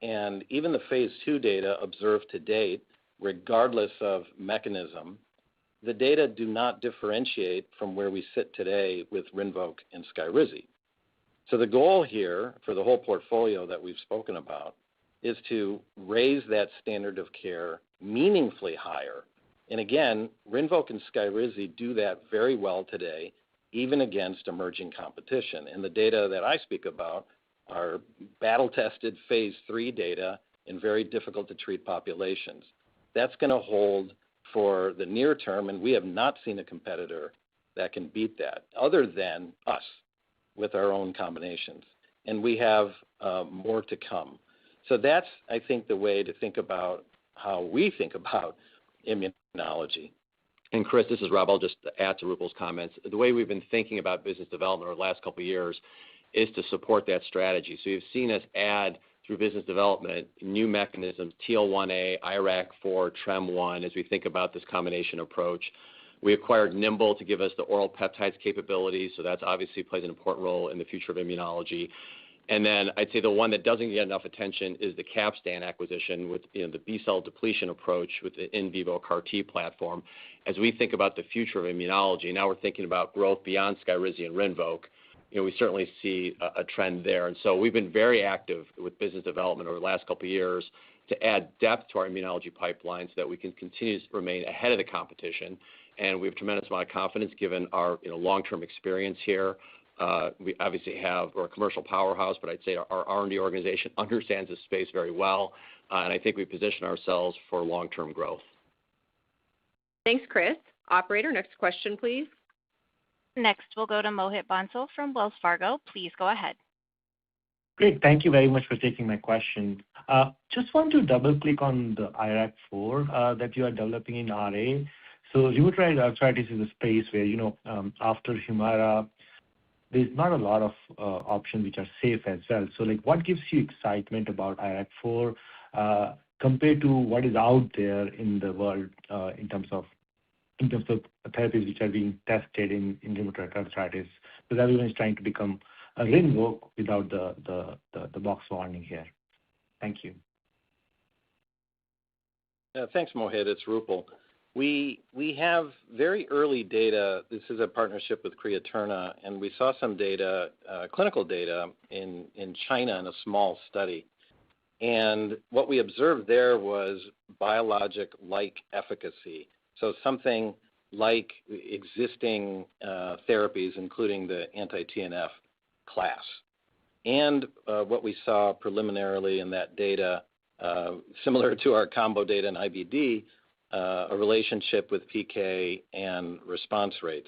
[SPEAKER 5] and even the phase 2 data observed to date, regardless of mechanism, the data do not differentiate from where we sit today with Rinvoq and Skyrizi. So the goal here for the whole portfolio that we've spoken about is to raise that standard of care meaningfully higher. And again, Rinvoq and Skyrizi do that very well today, even against emerging competition. And the data that I speak about are battle-tested phase 3 data in very difficult-to-treat populations. That's going to hold for the near term, and we have not seen a competitor that can beat that, other than us with our own combinations. And we have more to come. So that's, I think, the way to think about how we think about immunology.
[SPEAKER 3] And Chris, this is Rob. I'll just add to Rupal's comments. The way we've been thinking about business development over the last couple of years is to support that strategy. So you've seen us add through business development new mechanisms, TL1A, IRAK4, TREM1, as we think about this combination approach. We acquired Nimble to give us the oral peptides capabilities, so that obviously plays an important role in the future of immunology. And then I'd say the one that doesn't get enough attention is the Capstan acquisition with the B-cell depletion approach with the in vivo CAR-T platform. As we think about the future of immunology, now we're thinking about growth beyond Skyrizi and Rinvoq. We certainly see a trend there. And so we've been very active with business development over the last couple of years to add depth to our immunology pipeline so that we can continue to remain ahead of the competition. And we have a tremendous amount of confidence given our long-term experience here. We obviously we're a commercial powerhouse, but I'd say our R&D organization understands this space very well, and I think we position ourselves for long-term growth.
[SPEAKER 2] Thanks, Chris. Operator, next question, please.
[SPEAKER 1] Next, we'll go to Mohit Bansal from Wells Fargo. Please go ahead.
[SPEAKER 9] Great. Thank you very much for taking my question. Just want to double-click on the IRAK4 that you are developing in RA. So rheumatoid arthritis is a space where, after Humira, there's not a lot of options which are safe as well. So, what gives you excitement about IRAK4 compared to what is out there in the world in terms of therapies which are being tested in rheumatoid arthritis? Because everyone is trying to become a Rinvoq without the box warning here. Thank you.
[SPEAKER 5] Thanks, Mohit. It's Rupal. We have very early data. This is a partnership with Createrna, and we saw some data, clinical data in China in a small study. And what we observed there was biologic-like efficacy. So something like existing therapies, including the anti-TNF class. And what we saw preliminarily in that data, similar to our combo data in IBD, a relationship with PK and response rates.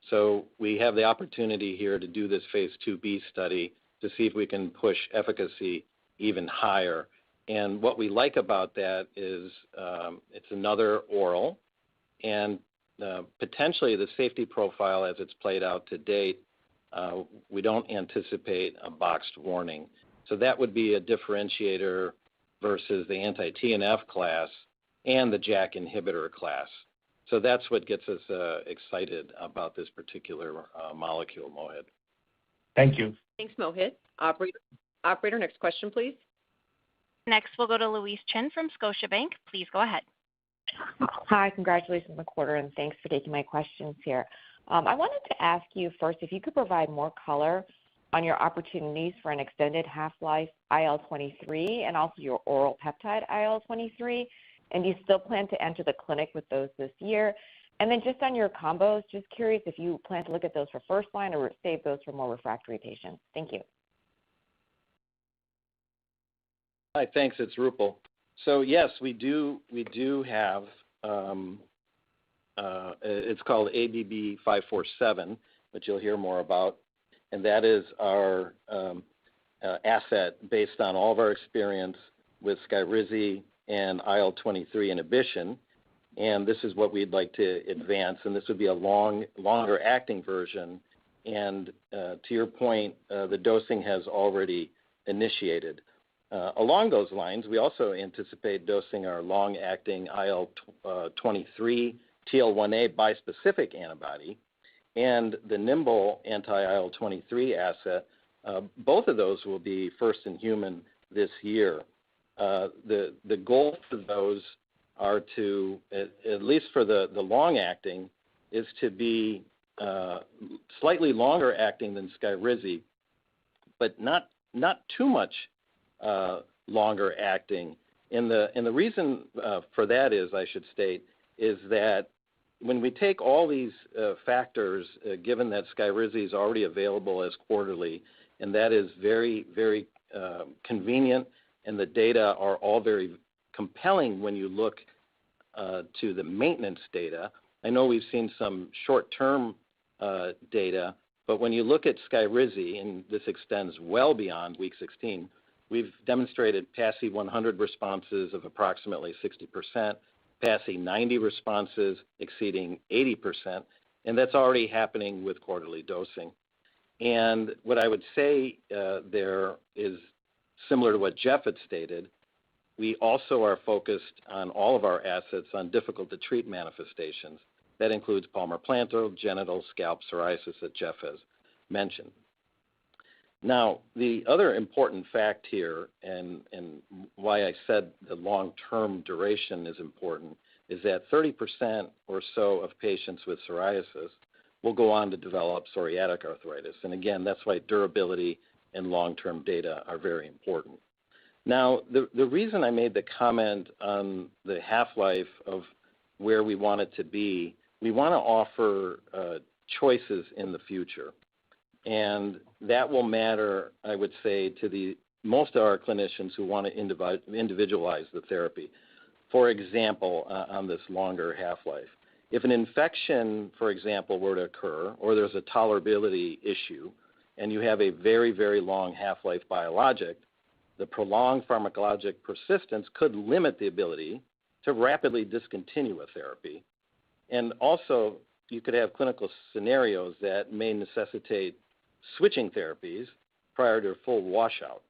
[SPEAKER 5] So we have the opportunity here to do this phase 2B study to see if we can push efficacy even higher. And what we like about that is it's another oral, and potentially the safety profile as it's played out to date, we don't anticipate a boxed warning. So that would be a differentiator versus the anti-TNF class and the JAK inhibitor class. So that's what gets us excited about this particular molecule, Mohit.
[SPEAKER 9] Thank you.
[SPEAKER 2] Thanks, Mohit. Operator, next question, please.
[SPEAKER 1] Next, we'll go to Louise Chen from Scotiabank. Please go ahead.
[SPEAKER 10] Hi, congratulations on the quarter, and thanks for taking my questions here. I wanted to ask you first if you could provide more color on your opportunities for an extended half-life IL-23 and also your oral peptide IL-23. And do you still plan to enter the clinic with those this year? And then just on your combos, just curious if you plan to look at those for first line or save those for more refractory patients. Thank you.
[SPEAKER 5] Hi, thanks. It's Rupal. So yes, we do have 2 extended half-life IL-23 antibodies, and we have the opportunity here to do this phase 2B study to see if we can push efficacy even higher. And what we like about that is it's another oral, and potentially the safety profile as it's played out to date, we don't anticipate a boxed warning. So that's what gets us excited about this particular molecule, Mohit.
[SPEAKER 9] Thank you.
[SPEAKER 5] it's called ABBV 547, which you'll hear more about, and that is our asset based on all of our experience with Skyrizi and IL-23 inhibition, and this is what we'd like to advance, and this would be a longer acting version, and to your point, the dosing has already initiated. Along those lines, we also anticipate dosing our long-acting IL-23 TL1A bispecific antibody and the Nimble anti-IL-23 asset. Both of those will be first in human this year. The goal for those are to, at least for the long-acting, is to be slightly longer acting than Skyrizi, but not too much longer acting. And the reason for that is, I should state, is that when we take all these factors, given that Skyrizi is already available as quarterly, and that is very, very convenient, and the data are all very compelling when you look to the maintenance data. I know we've seen some short-term data, but when you look at Skyrizi, and this extends well beyond week 16, we've demonstrated PASI 100 responses of approximately 60%, PASI 90 responses exceeding 80%, and that's already happening with quarterly dosing. And what I would say there is similar to what Jeff had stated. We also are focused on all of our assets on difficult-to-treat manifestations. That includes palmar-plantar, genital, scalp psoriasis that Jeff has mentioned. Now, the other important fact here, and why I said the long-term duration is important, is that 30% or so of patients with psoriasis will go on to develop psoriatic arthritis. And again, that's why durability and long-term data are very important. Now, the reason I made the comment on the half-life of where we want it to be, we want to offer choices in the future. And that will matter, I would say, to most of our clinicians who want to individualize the therapy. For example, on this longer half-life. If an infection, for example, were to occur, or there's a tolerability issue, and you have a very, very long half-life biologic, the prolonged pharmacologic persistence could limit the ability to rapidly discontinue a therapy. And also, you could have clinical scenarios that may necessitate switching therapies prior to full washout.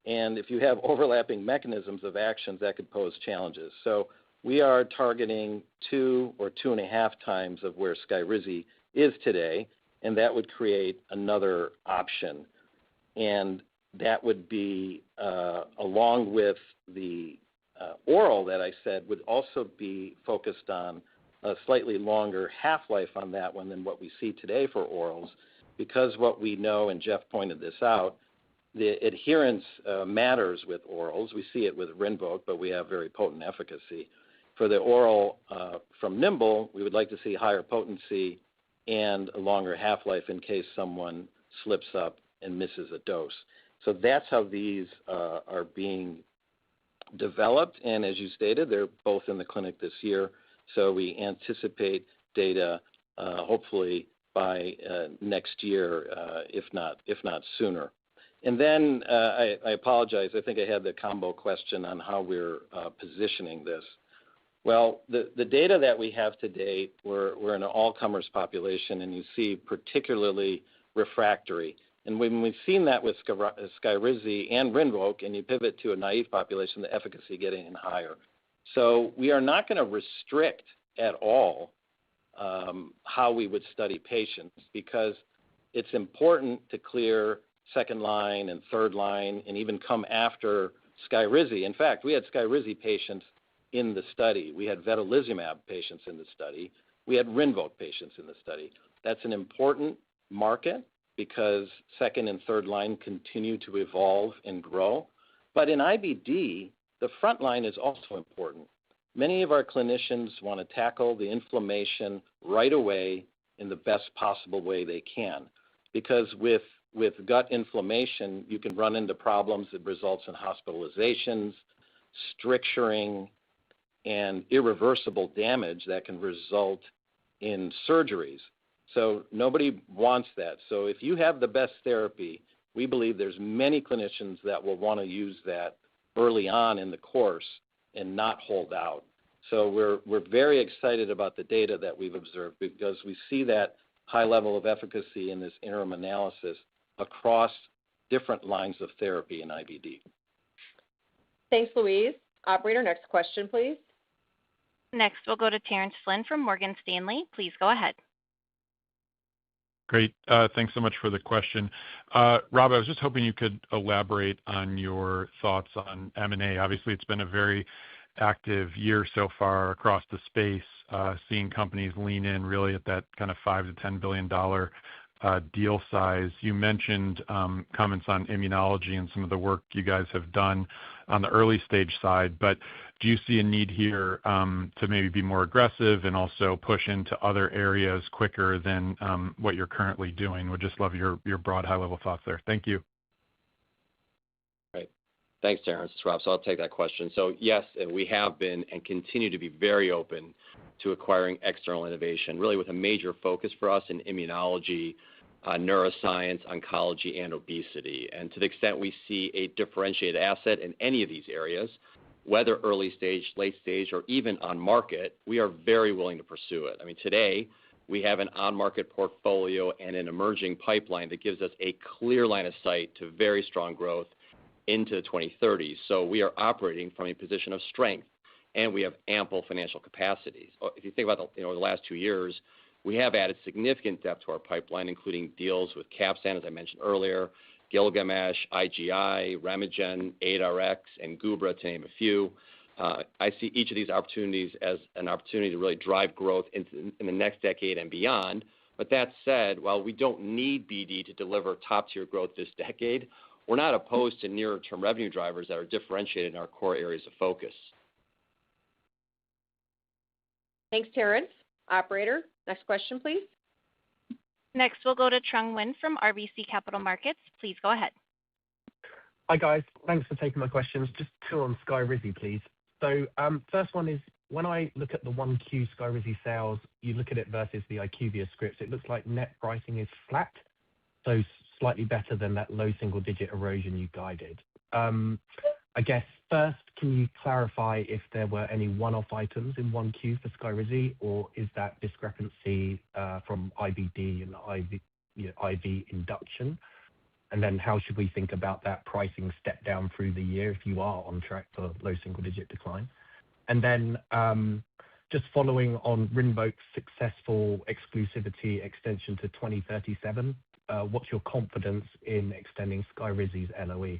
[SPEAKER 5] And if you have overlapping mechanisms of actions, that could pose challenges. So we are targeting 2 or 2.5 times of where Skyrizi is today, and that would create another option. And that would be, along with the oral that I said, would also be focused on a slightly longer half-life on that one than what we see today for orals, because what we know, and Jeff pointed this out, the adherence matters with orals. We see it with Rinvoq, but we have very potent efficacy. For the oral from Nimble, we would like to see higher potency and a longer half-life in case someone slips up and misses a dose. So that's how these are being developed, and as you stated, they're both in the clinic this year. So we anticipate data hopefully by next year, if not sooner. And then I apologize. I think I had the combo question on how we're positioning this. Well, the data that we have to date, we're in an all-comers population, and you see particularly refractory. And when we've seen that with Skyrizi and Rinvoq, and you pivot to a naive population, the efficacy getting in higher. So we are not going to restrict at all how we would study patients, because it's important to clear second line and third line and even come after Skyrizi. In fact, we had Skyrizi patients in the study. We had vedolizumab patients in the study. We had Rinvoq patients in the study. That's an important market because second and third line continue to evolve and grow. But in IBD, the front line is also important. Many of our clinicians want to tackle the inflammation right away in the best possible way they can, because with gut inflammation, you can run into problems that results in hospitalizations, stricturing, and irreversible damage that can result in surgeries. So nobody wants that. So if you have the best therapy, we believe there's many clinicians that will want to use that early on in the course and not hold out. So we're very excited about the data that we've observed because we see that high level of efficacy in this interim analysis across different lines of therapy in IBD.
[SPEAKER 2] Thanks, Louise. Operator, next question, please.
[SPEAKER 1] Next, we'll go to Terrence Flynn from Morgan Stanley. Please go ahead.
[SPEAKER 11] Great. Thanks so much for the question. Rob, I was just hoping you could elaborate on your thoughts on M&A. Obviously, it's been a very active year so far across the space, seeing companies lean in really at that kind of $5 to $10 billion deal size. You mentioned comments on immunology and some of the work you guys have done on the early stage side, but do you see a need here to maybe be more aggressive and also push into other areas quicker than what you're currently doing? Would just love your broad high-level thoughts there. Thank you.
[SPEAKER 3] Right. Thanks, Terrence. It's Rob, so I'll take that question. So yes, we have been and continue to be very open to acquiring external innovation, really with a major focus for us in immunology, neuroscience, oncology, and obesity. And to the extent we see a differentiated asset in any of these areas, whether early stage, late stage, or even on market, we are very willing to pursue it. I mean, today we have an on-market portfolio and an emerging pipeline that gives us a clear line of sight to very strong growth into the 2030s. So we are operating from a position of strength, and we have ample financial capacities. If you think about the last 2 years, we have added significant depth to our pipeline, including deals with Capstan, as I mentioned earlier, Gilgamesh, IGI, Remagen, 8RX, and Gubra, to name a few. I see each of these opportunities as an opportunity to really drive growth in the next decade and beyond. But that said, while we don't need BD to deliver top-tier growth this decade, we're not opposed to nearer-term revenue drivers that are differentiated in our core areas of focus.
[SPEAKER 2] Thanks, Terrence. Operator, next question, please.
[SPEAKER 1] Next, we'll go to Trung Nguyen from RBC Capital Markets. Please go ahead.
[SPEAKER 12] Hi, guys. Thanks for taking my questions. Just two on Skyrizi, please. So first one is, when I look at the 1Q Skyrizi sales, you look at it versus the IQVIA scripts, it looks like net pricing is flat, so slightly better than that low single-digit erosion you guided. I guess first, can you clarify if there were any one-off items in 1Q for Skyrizi, or is that discrepancy from IBD and IV induction? And then how should we think about that pricing step down through the year if you are on track for low single-digit decline? And then just following on Rinvoq's successful exclusivity extension to 2037, what's your confidence in extending Skyrizi's LOE?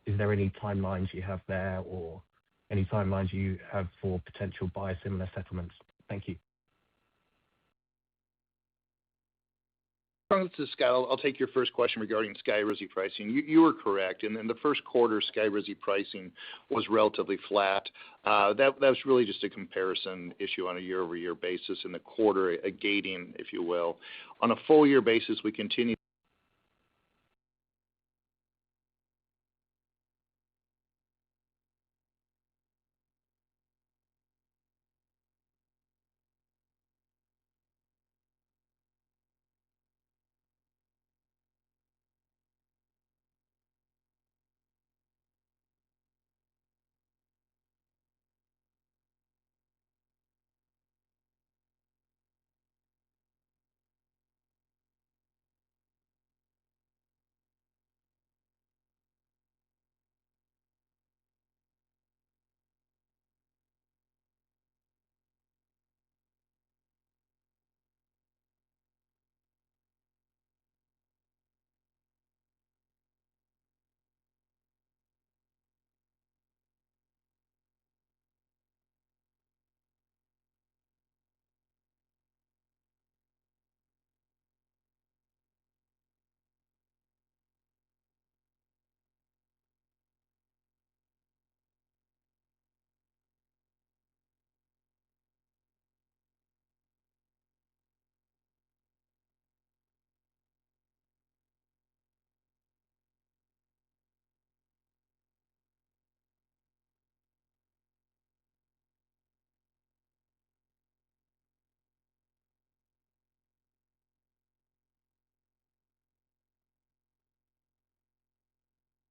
[SPEAKER 12] Is there any timelines you have there or any timelines you have for potential biosimilar settlements? Thank you.
[SPEAKER 6] This is Scott. I'll take your first question regarding Skyrizi pricing. You were correct. And in the first quarter, Skyrizi pricing was relatively flat. That was really just a comparison issue on a year-over-year basis in the quarter, a gating, if you will. On a full-year basis, we continue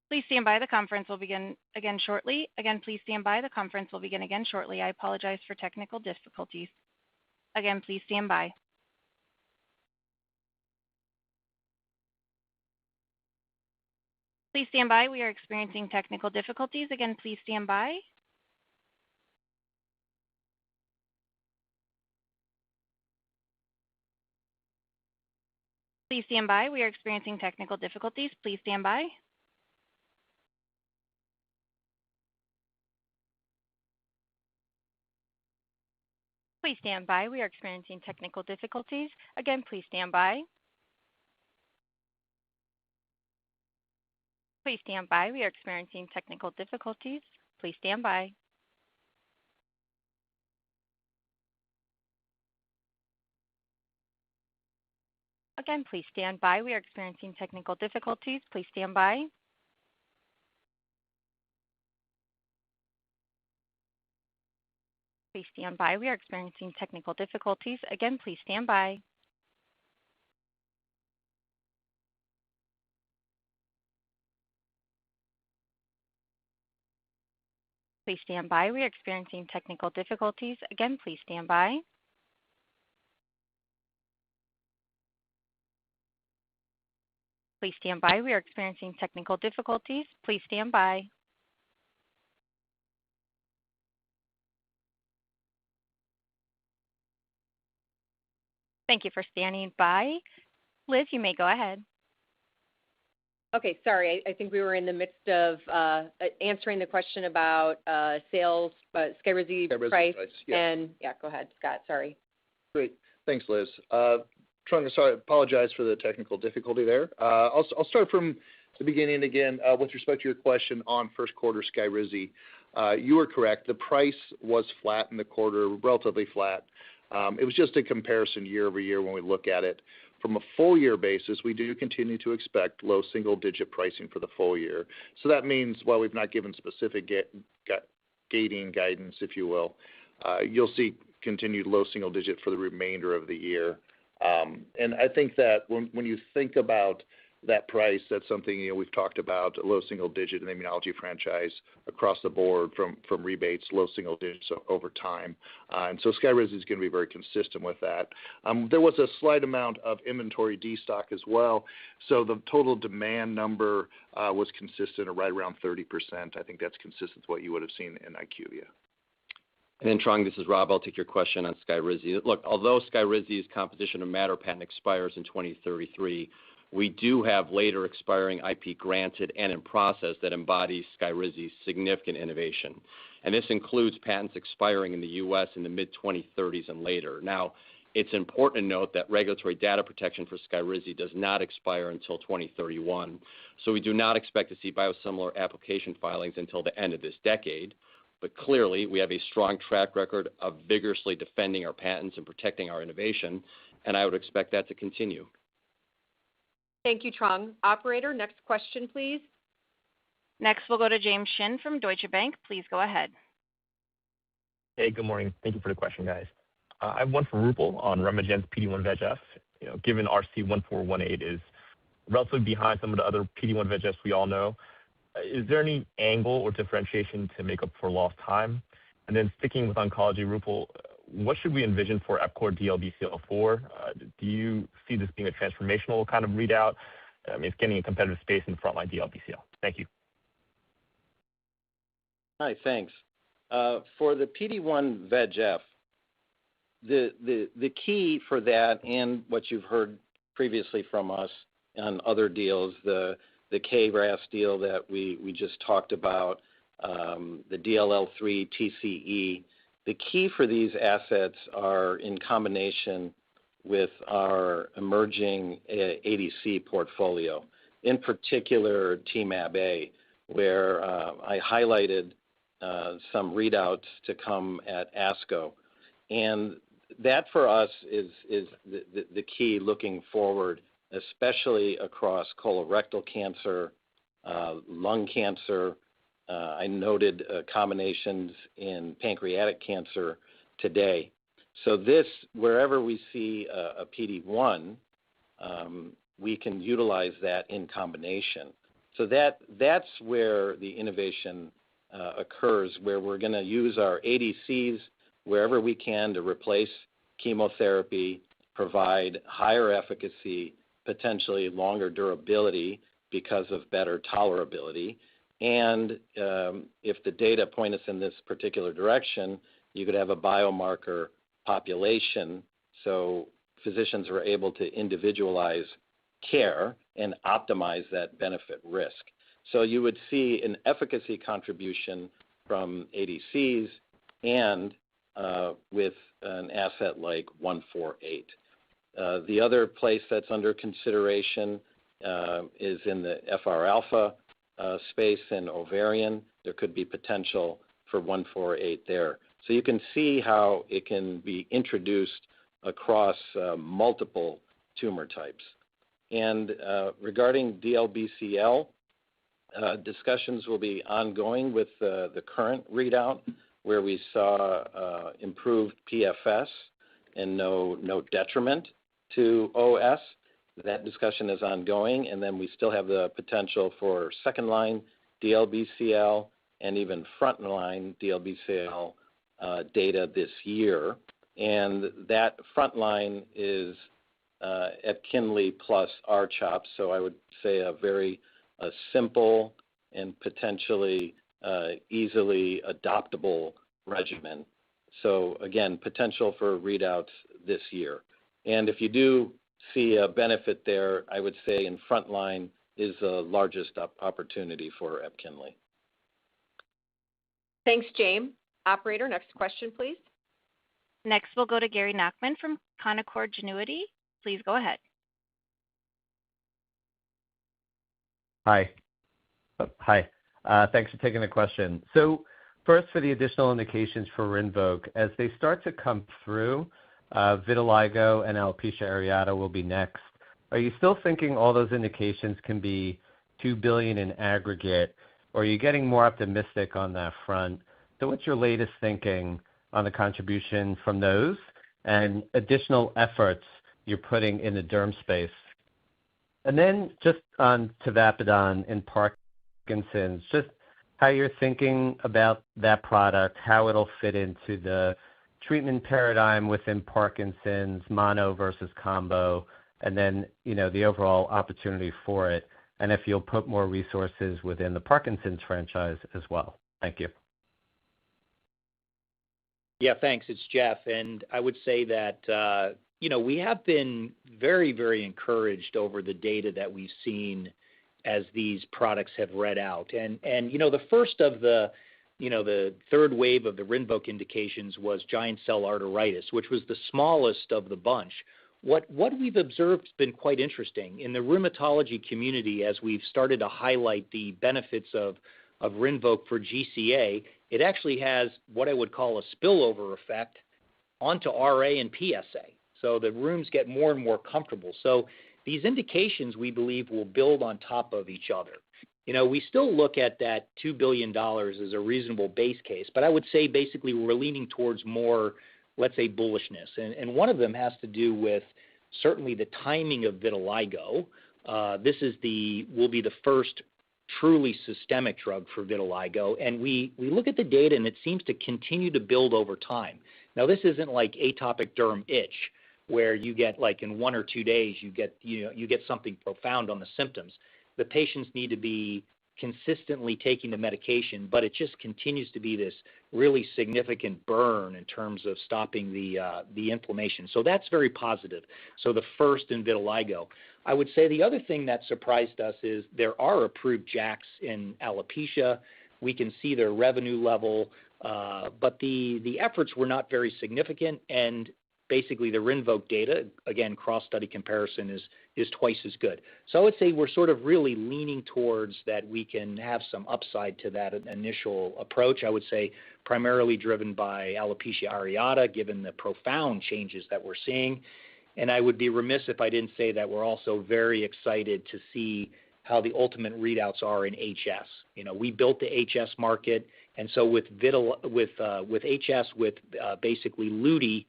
[SPEAKER 1] Please stand by. The conference will begin again shortly. Again, please stand by. The conference will begin again shortly. I apologize for technical difficulties. Again, please stand by. Please stand by. We are experiencing technical difficulties. Again, please stand by. Please stand by. We are experiencing technical difficulties. Please stand by. Please stand by. We are experiencing technical difficulties. Again, please stand by. Please stand by. We are experiencing technical difficulties. Please stand by. Again, please stand by. We are experiencing technical difficulties. Please stand by. Please stand by. We are experiencing technical difficulties. Again, please stand by. Please stand by. We are experiencing technical difficulties. Again, please stand by. Please stand by. We are experiencing technical difficulties. Please stand by. Thank you for standing by. Liz, you may go ahead.
[SPEAKER 2] Okay, sorry. I think we were in the midst of answering the question about sales, Skyrizi price.
[SPEAKER 6] Yeah.
[SPEAKER 2] And yeah, go ahead, Scott. Sorry.
[SPEAKER 6] Great. Thanks, Liz. Apologize for the technical difficulty there. I'll start from the beginning again with respect to your question on first quarter Skyrizi. You are correct. The price was flat in the quarter, relatively flat. It was just a comparison year over year when we look at it. From a full year basis, we do continue to expect low single-digit pricing for the full year. So that means, while we've not given specific gating guidance, if you will, you'll see continued low single-digit for the remainder of the year. And I think that when you think about that price, that's something we've talked about, low single-digit in the immunology franchise across the board from rebates, low single digits over time. And so Skyrizi is going to be very consistent with that. There was a slight amount of inventory destock as well. So the total demand number was consistent at right around 30%. I think that's consistent with what you would have seen in IQVIA.
[SPEAKER 3] And then, Trung, this is Rob. I'll take your question on Skyrizi. Look, although Skyrizi's composition of matter patent expires in 2033, we do have later expiring IP granted and in process that embodies Skyrizi's significant innovation. And this includes patents expiring in the U.S. in the mid-2030s and later. Now, it's important to note that regulatory data protection for Skyrizi does not expire until 2031. So we do not expect to see biosimilar application filings until the end of this decade. But clearly, we have a strong track record of vigorously defending our patents and protecting our innovation, and I would expect that to continue.
[SPEAKER 2] Thank you, Trung. Operator, next question, please.
[SPEAKER 1] Next, we'll go to James Shin from Deutsche Bank. Please go ahead.
[SPEAKER 13] Hey, good morning. Thank you for the question, guys. I have one for Roopal on RemeGen's PD-1 VEGF. Given RC1418 is relatively behind some of the other PD-1 VEGFs we all know, is there any angle or differentiation to make up for lost time? And then sticking with oncology, Roopal, what should we envision for EPCORE DLBCL4? Do you see this being a transformational kind of readout? I mean, it's getting a competitive space in the frontline DLBCL. Thank you.
[SPEAKER 5] Hi, thanks. For the PD-1 VEGF, the key for that, and what you've heard previously from us on other deals, the KRAS deal that we just talked about, the DLL3 TCE, the key for these assets are in combination with our emerging ADC portfolio, in particular TMAB-A, where I highlighted some readouts to come at ASCO. And that for us is the key looking forward, especially across colorectal cancer, lung cancer. I noted combinations in pancreatic cancer today. So this, wherever we see a PD-1, we can utilize that in combination. So that's where the innovation occurs, where we're going to use our ADCs wherever we can to replace chemotherapy, provide higher efficacy, potentially longer durability because of better tolerability. And if the data point us in this particular direction, you could have a biomarker population, so physicians are able to individualize care and optimize that benefit risk. So you would see an efficacy contribution from ADCs and with an asset like 148. The other place that's under consideration is in the FR alpha space in ovarian. There could be potential for 148 there. So you can see how it can be introduced across multiple tumor types. And regarding DLBCL, discussions will be ongoing with the current readout, where we saw improved PFS and no detriment to OS. That discussion is ongoing, and then we still have the potential for second-line DLBCL and even front-line DLBCL data this year. And that front-line is Epkinly plus R-CHOP, so I would say a very simple and potentially easily adoptable regimen. So again, potential for readouts this year. And if you do see a benefit there, I would say in frontline is the largest opportunity for Epkinly.
[SPEAKER 2] Thanks, James. Operator, next question, please.
[SPEAKER 1] Next, we'll go to Gary Nachman from Canaccord Genuity. Please go ahead.
[SPEAKER 14] Hi. Thanks for taking the question. So first, for the additional indications for Rinvoq, as they start to come through, vitiligo and alopecia areata will be next. Are you still thinking all those indications can be $2 billion in aggregate, or are you getting more optimistic on that front? So what's your latest thinking on the contribution from those and additional efforts you're putting in the derm space? And then just on tavapadon in Parkinson's, just how you're thinking about that product, how it'll fit into the treatment paradigm within Parkinson's, mono versus combo, and then, the overall opportunity for it, and if you'll put more resources within the Parkinson's franchise as well. Thank you.
[SPEAKER 4] Yeah, thanks. It's Jeff. And I would say that, we have been very, very encouraged over the data that we've seen as these products have read out. And the first of the third wave of the Rinvoq indications was giant cell arteritis, which was the smallest of the bunch. What we've observed has been quite interesting. In the rheumatology community, as we've started to highlight the benefits of Rinvoq for GCA, it actually has what I would call a spillover effect onto RA and PSA. So the rooms get more and more comfortable. So these indications, we believe, will build on top of each other. We still look at that $2 billion as a reasonable base case, but I would say basically we're leaning towards more, let's say, bullishness. And one of them has to do with certainly the timing of vitiligo. This will be the first truly systemic drug for vitiligo, and we look at the data and it seems to continue to build over time. Now, this isn't like atopic derm itch, where you get like in 1 or 2 days you get something profound on the symptoms. The patients need to be consistently taking the medication, but it just continues to be this really significant burn in terms of stopping the inflammation. So that's very positive. So the first in vitiligo. I would say the other thing that surprised us is there are approved JAKs in alopecia. We can see their revenue level, but the efforts were not very significant, and basically the Rinvoq data, again, cross-study comparison is twice as good. So I would say we're sort of really leaning towards that we can have some upside to that initial approach. I would say primarily driven by alopecia areata, given the profound changes that we're seeing. And I would be remiss if I didn't say that we're also very excited to see how the ultimate readouts are in HS. We built the HS market, and so with HS, with basically Ludi,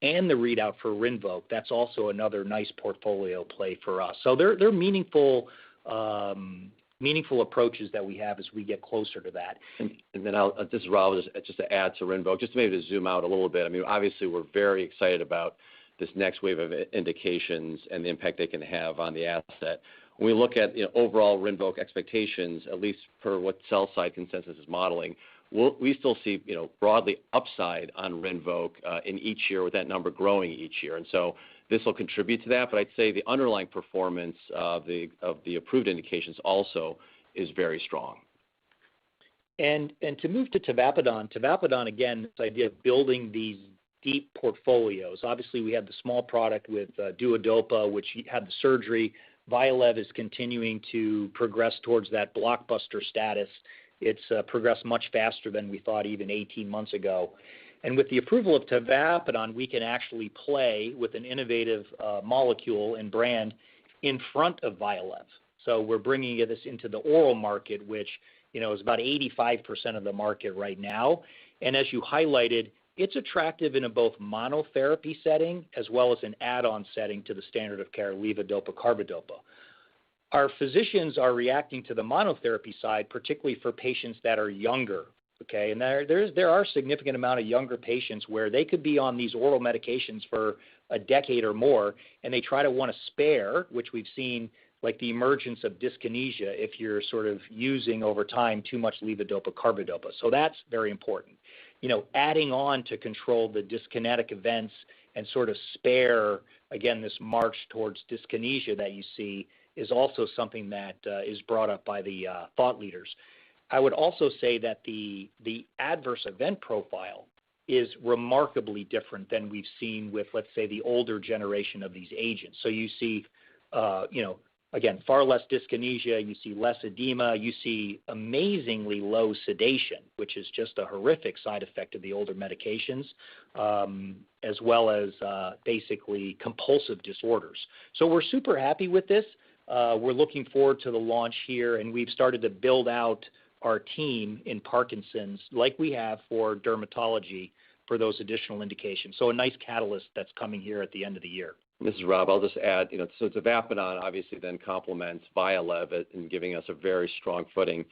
[SPEAKER 4] and the readout for Rinvoq, that's also another nice portfolio play for us. So they're meaningful meaningful approaches that we have as we get closer to that.
[SPEAKER 3] And then this is Rob, just to add to Rinvoq, just maybe to zoom out a little bit. I mean, obviously we're very excited about this next wave of indications and the impact they can have on the asset. When we look at overall Rinvoq expectations, at least per what sell side consensus is modeling, we still see broadly upside on Rinvoq in each year, with that number growing each year. And so this will contribute to that, but I'd say the underlying performance of the approved indications also is very strong.
[SPEAKER 4] And to move to tavapadon, again, this idea of building these deep portfolios. Obviously, we had the small product with Duodopa, which had the surgery. Vyalev is continuing to progress towards that blockbuster status. It's progressed much faster than we thought even 18 months ago. And with the approval of tavapadon, we can actually play with an innovative molecule and brand in front of Vyalev. So we're bringing this into the oral market, which is about 85% of the market right now. And as you highlighted, it's attractive in a both monotherapy setting as well as an add-on setting to the standard of care, levodopa, carbidopa. Our physicians are reacting to the monotherapy side, particularly for patients that are younger. Okay, and there are a significant amount of younger patients where they could be on these oral medications for a decade or more, and they try to want to spare, which we've seen, like the emergence of dyskinesia if you're sort of using over time too much levodopa, carbidopa. So that's very important. Adding on to control the dyskinetic events and sort of spare, again, this march towards dyskinesia that you see is also something that is brought up by the thought leaders. I would also say that the adverse event profile is remarkably different than we've seen with, let's say, the older generation of these agents. So you see, again, far less dyskinesia, you see less edema, you see amazingly low sedation, which is just a horrific side effect of the older medications, as well as basically compulsive disorders. So we're super happy with this. We're looking forward to the launch here, and we've started to build out our team in Parkinson's like we have for dermatology for those additional indications. So a nice catalyst that's coming here at the end of the year.
[SPEAKER 3] This is Rob. I'll just add, so tavapadon obviously then complements Vyalev in giving us a very strong footing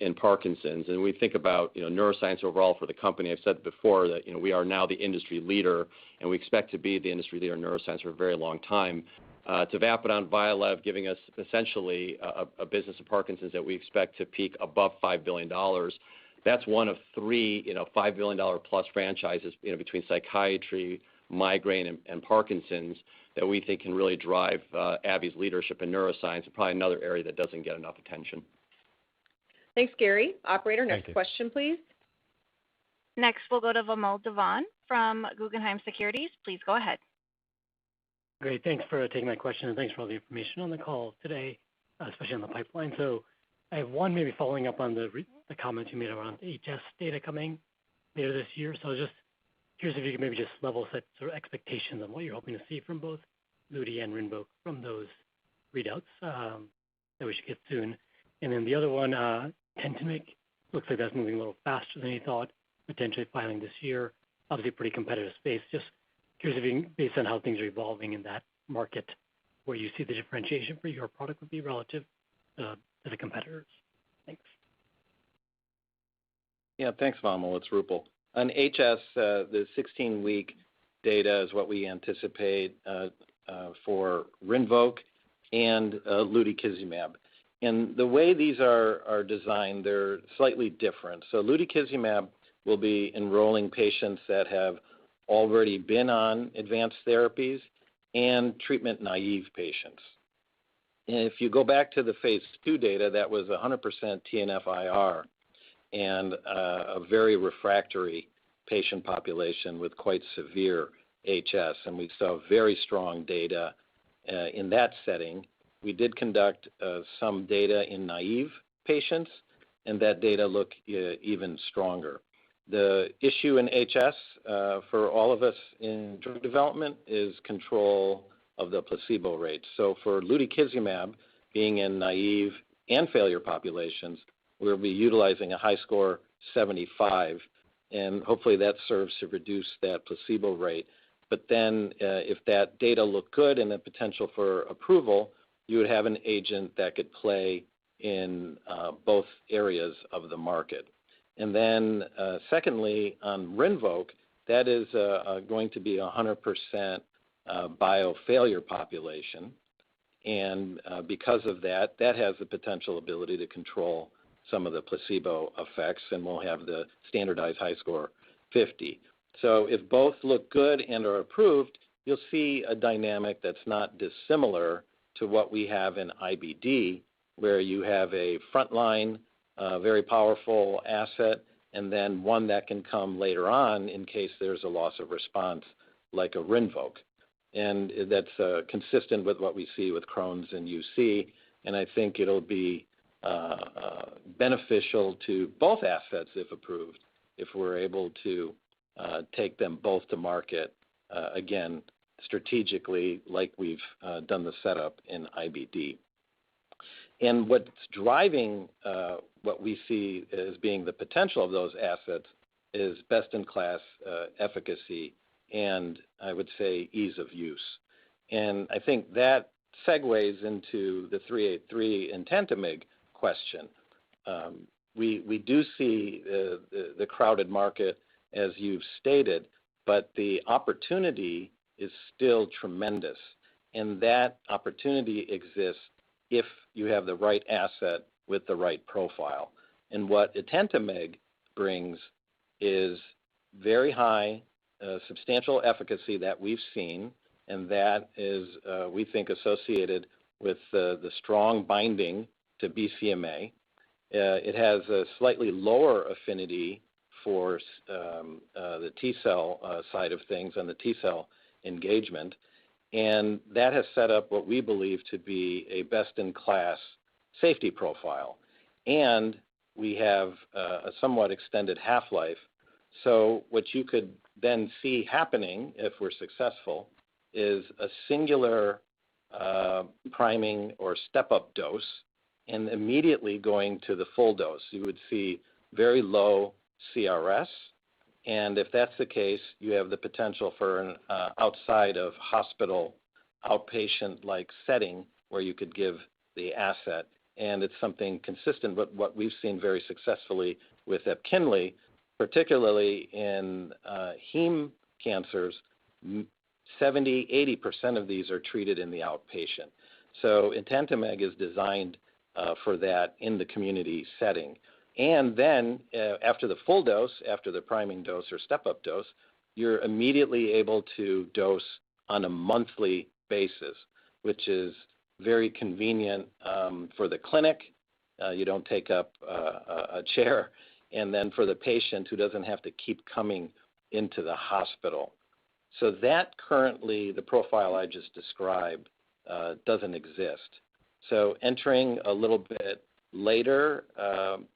[SPEAKER 3] in Parkinson's. And we think about, neuroscience overall for the company. I've said before that, we are now the industry leader, and we expect to be the industry leader in neuroscience for a very long time. Tavapadon, Vyalev giving us essentially a business of Parkinson's that we expect to peak above $5 billion. That's one of three, $5 billion plus franchises, between psychiatry, migraine, and Parkinson's that we think can really drive AbbVie's leadership in neuroscience, and probably another area that doesn't get enough attention.
[SPEAKER 2] Thanks, Gary. Operator, next question, please.
[SPEAKER 1] Next, we'll go to Vamil Divan from Guggenheim Securities. Please go ahead.
[SPEAKER 15] Great. Thanks for taking my question, and thanks for all the information on the call today, especially on the pipeline. So I have one maybe following up on the comments you made around HS data coming later this year. So just curious if you could maybe just level set sort of expectations on what you're hoping to see from both Ludi and Rinvoq from those readouts that we should get soon. And then the other one, Tentamic, looks like that's moving a little faster than you thought, potentially filing this year. Obviously, a pretty competitive space. Just curious if you can, based on how things are evolving in that market, where you see the differentiation for your product would be relative to the competitors. Thanks.
[SPEAKER 5] Yeah, thanks, Vamil. It's Roopal. On HS, the 16-week data is what we anticipate for Rinvoq and lutikizumab. And the way these are designed, they're slightly different. So lutikizumab will be enrolling patients that have already been on advanced therapies and treatment-naive patients. And if you go back to the phase 2 data, that was 100% TNF-IR and a very refractory patient population with quite severe HS. And we saw very strong data in that setting. We did conduct some data in naive patients, and that data looked even stronger. The issue in HS for all of us in drug development is control of the placebo rate. So for lutikizumab, being in naive and failure populations, we'll be utilizing a high score 75, and hopefully that serves to reduce that placebo rate. But then if that data look good and the potential for approval, you would have an agent that could play in both areas of the market. And then secondly, on Rinvoq, that is going to be a 100% biofailure population. And because of that, that has the potential ability to control some of the placebo effects, and we'll have the standardized high score 50. So if both look good and are approved, you'll see a dynamic that's not dissimilar to what we have in IBD, where you have a frontline, very powerful asset, and then one that can come later on in case there's a loss of response, like a Rinvoq. And that's consistent with what we see with Crohn's and UC, and I think it'll be beneficial to both assets if approved, if we're able to take them both to market, again, strategically, like we've done the setup in IBD. And what's driving what we see as being the potential of those assets is best-in-class efficacy and, I would say, ease of use. And I think that segues into the 383 Intentamig question. We do see the crowded market, as you've stated, but the opportunity is still tremendous. And that opportunity exists if you have the right asset with the right profile. And what Intentamig brings is very high, substantial efficacy that we've seen, and that is, we think, associated with the strong binding to BCMA. It has a slightly lower affinity for the T-cell side of things and the T-cell engagement, and that has set up what we believe to be a best-in-class safety profile. And we have a somewhat extended half-life. So what you could then see happening, if we're successful, is a singular priming or step-up dose and immediately going to the full dose. You would see very low CRS, and if that's the case, you have the potential for an outside of hospital outpatient-like setting where you could give the asset, and it's something consistent with what we've seen very successfully with Epkinly, particularly in heme cancers. 70-80% of these are treated in the outpatient. So Intentamig is designed for that in the community setting. And then after the full dose, after the priming dose or step-up dose, you're immediately able to dose on a monthly basis, which is very convenient for the clinic. You don't take up a chair. And then for the patient who doesn't have to keep coming into the hospital. So that currently, the profile I just described, doesn't exist. So entering a little bit later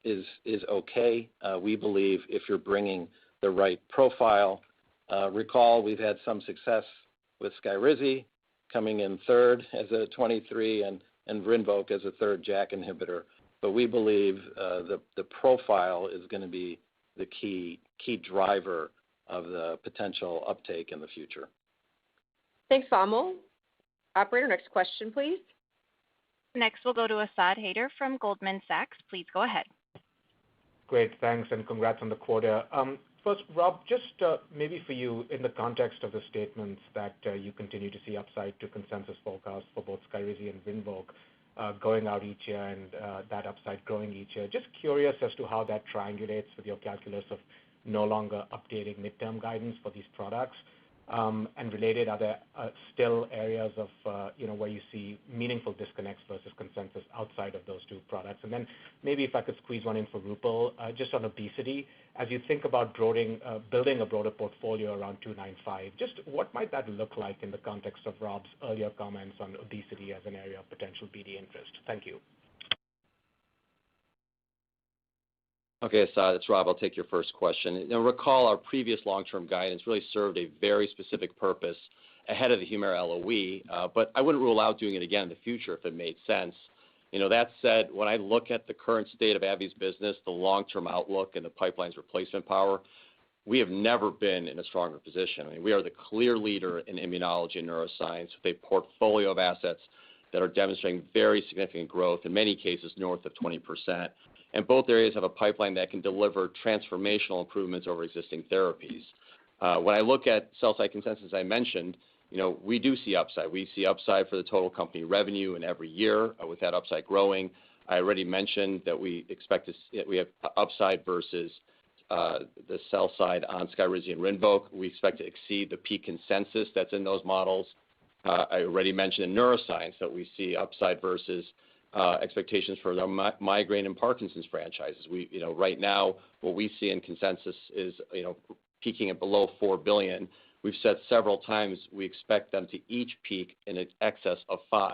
[SPEAKER 5] is okay, we believe, if you're bringing the right profile. Recall, we've had some success with Skyrizi coming in third as a 23 and Rinvoq as a third JAK inhibitor. But we believe the profile is going to be the key driver of the potential uptake in the future.
[SPEAKER 2] Thanks, Vamil. Operator, next question, please.
[SPEAKER 1] Next, we'll go to Asad Haider from Goldman Sachs. Please go ahead.
[SPEAKER 16] Great, thanks, and congrats on the quarter. First, Rob, just maybe for you, in the context of the statements that you continue to see upside to consensus forecasts for both Skyrizi and Rinvoq going out each year and that upside growing each year. Just curious as to how that triangulates with your calculus of no longer updating midterm guidance for these products. And related, are there still areas of where you see meaningful disconnects versus consensus outside of those two products? And then maybe if I could squeeze one in for Roopal, just on obesity, as you think about building a broader portfolio around 295, just what might that look like in the context of Rob's earlier comments on obesity as an area of potential BD interest? Thank you.
[SPEAKER 3] Okay, Asad, it's Rob. I'll take your first question. Now, recall our previous long-term guidance really served a very specific purpose ahead of the Humira LOE, but I wouldn't rule out doing it again in the future if it made sense. That said, when I look at the current state of AbbVie's business, the long-term outlook and the pipeline's replacement power, we have never been in a stronger position. I mean, we are the clear leader in immunology and neuroscience with a portfolio of assets that are demonstrating very significant growth, in many cases north of 20%. And both areas have a pipeline that can deliver transformational improvements over existing therapies. When I look at sell-side consensus, I mentioned, we do see upside. We see upside for the total company revenue in every year, with that upside growing. I already mentioned that we expect we have upside versus the sell side on Skyrizi and Rinvoq. We expect to exceed the peak consensus that's in those models. I already mentioned in neuroscience that we see upside versus expectations for the migraine and Parkinson's franchises. Right now, what we see in consensus is, peaking at below $4 billion. We've said several times we expect them to each peak in excess of $5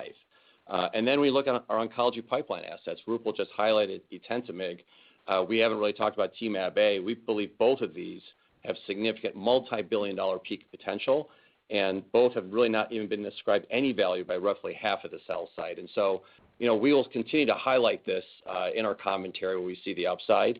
[SPEAKER 3] billion. And then we look at our oncology pipeline assets. Roopal just highlighted etentamig. We haven't really talked about TMAB-A. We believe both of these have significant multi-billion-dollar peak potential, and both have really not even been ascribed any value by roughly half of the sell side. And so, we will continue to highlight this in our commentary where we see the upside.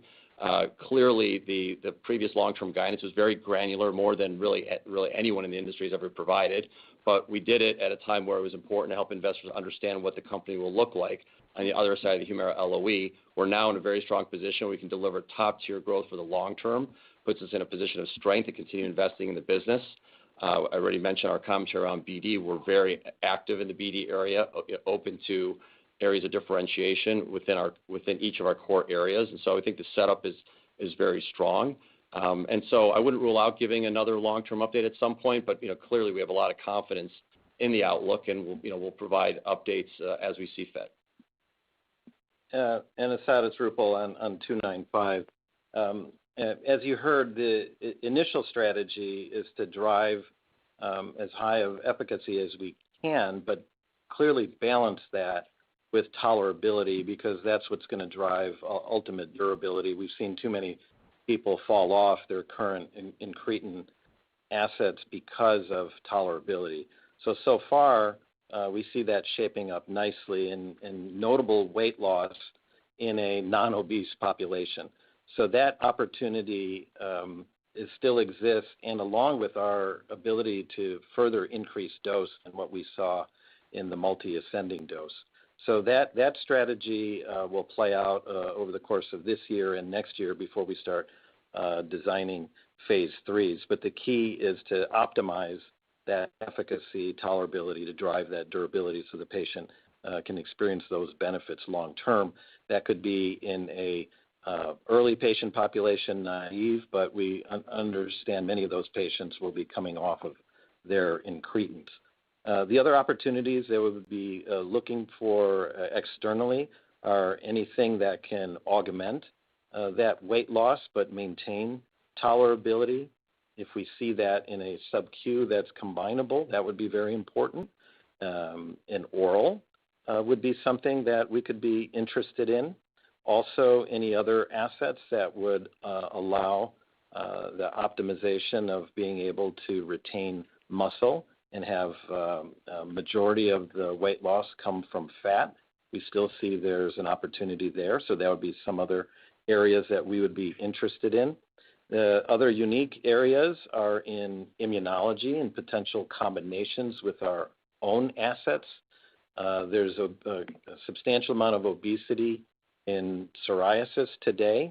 [SPEAKER 3] Clearly, the previous long-term guidance was very granular, more than really anyone in the industry has ever provided. But we did it at a time where it was important to help investors understand what the company will look like on the other side of the Humira LOE. We're now in a very strong position. We can deliver top-tier growth for the long term, puts us in a position of strength to continue investing in the business. I already mentioned our commentary around BD. We're very active in the BD area, open to areas of differentiation within each of our core areas. And so I think the setup is very strong. And so I wouldn't rule out giving another long-term update at some point, but clearly we have a lot of confidence in the outlook, and we'll provide updates as we see fit.
[SPEAKER 5] And Asad, it's Roopal on 295. As you heard, the initial strategy is to drive as high of efficacy as we can, but clearly balance that with tolerability, because that's what's going to drive ultimate durability. We've seen too many people fall off their current incretin assets because of tolerability. So far, we see that shaping up nicely in notable weight loss in a non-obese population. So that opportunity still exists, and along with our ability to further increase dose than what we saw in the multi-ascending dose. So that strategy will play out over the course of this year and next year before we start designing phase 3s. But the key is to optimize that efficacy, tolerability to drive that durability so the patient can experience those benefits long term. That could be in a early patient population, naive, but we understand many of those patients will be coming off of their incretins. The other opportunities that we would be looking for externally are anything that can augment that weight loss but maintain tolerability. If we see that in a sub-Q that's combinable, that would be very important. An oral would be something that we could be interested in. Also, any other assets that would allow the optimization of being able to retain muscle and have a majority of the weight loss come from fat. We still see there's an opportunity there, so that would be some other areas that we would be interested in. The other unique areas are in immunology and potential combinations with our own assets. There's a substantial amount of obesity in psoriasis today,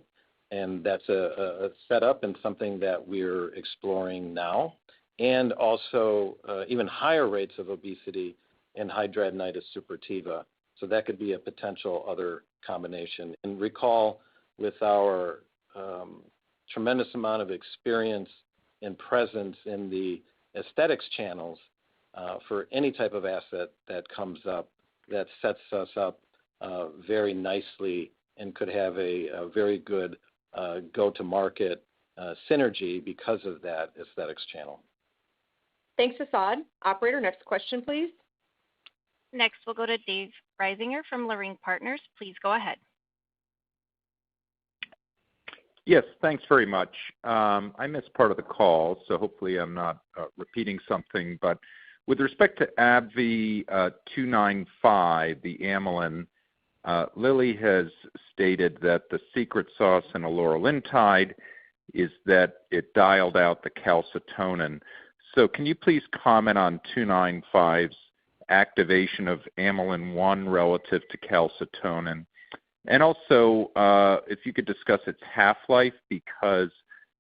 [SPEAKER 5] and that's a setup and something that we're exploring now. And also even higher rates of obesity in hidradenitis suppurativa. So that could be a potential other combination. And recall, with our tremendous amount of experience and presence in the aesthetics channels, for any type of asset that comes up, that sets us up very nicely and could have a very good go-to-market synergy because of that aesthetics channel.
[SPEAKER 2] Thanks, Asad. Operator, next question, please.
[SPEAKER 1] Next, we'll go to Dave Risinger from Leerink Partners. Please go ahead.
[SPEAKER 17] Yes, thanks very much. I missed part of the call, so hopefully I'm not repeating something. But with respect to AbbVie 295, the amylin, Lilly has stated that the secret sauce in eloralintide is that it dialed out the calcitonin. So can you please comment on 295's activation of amylin 1 relative to calcitonin? And also, if you could discuss its half-life, because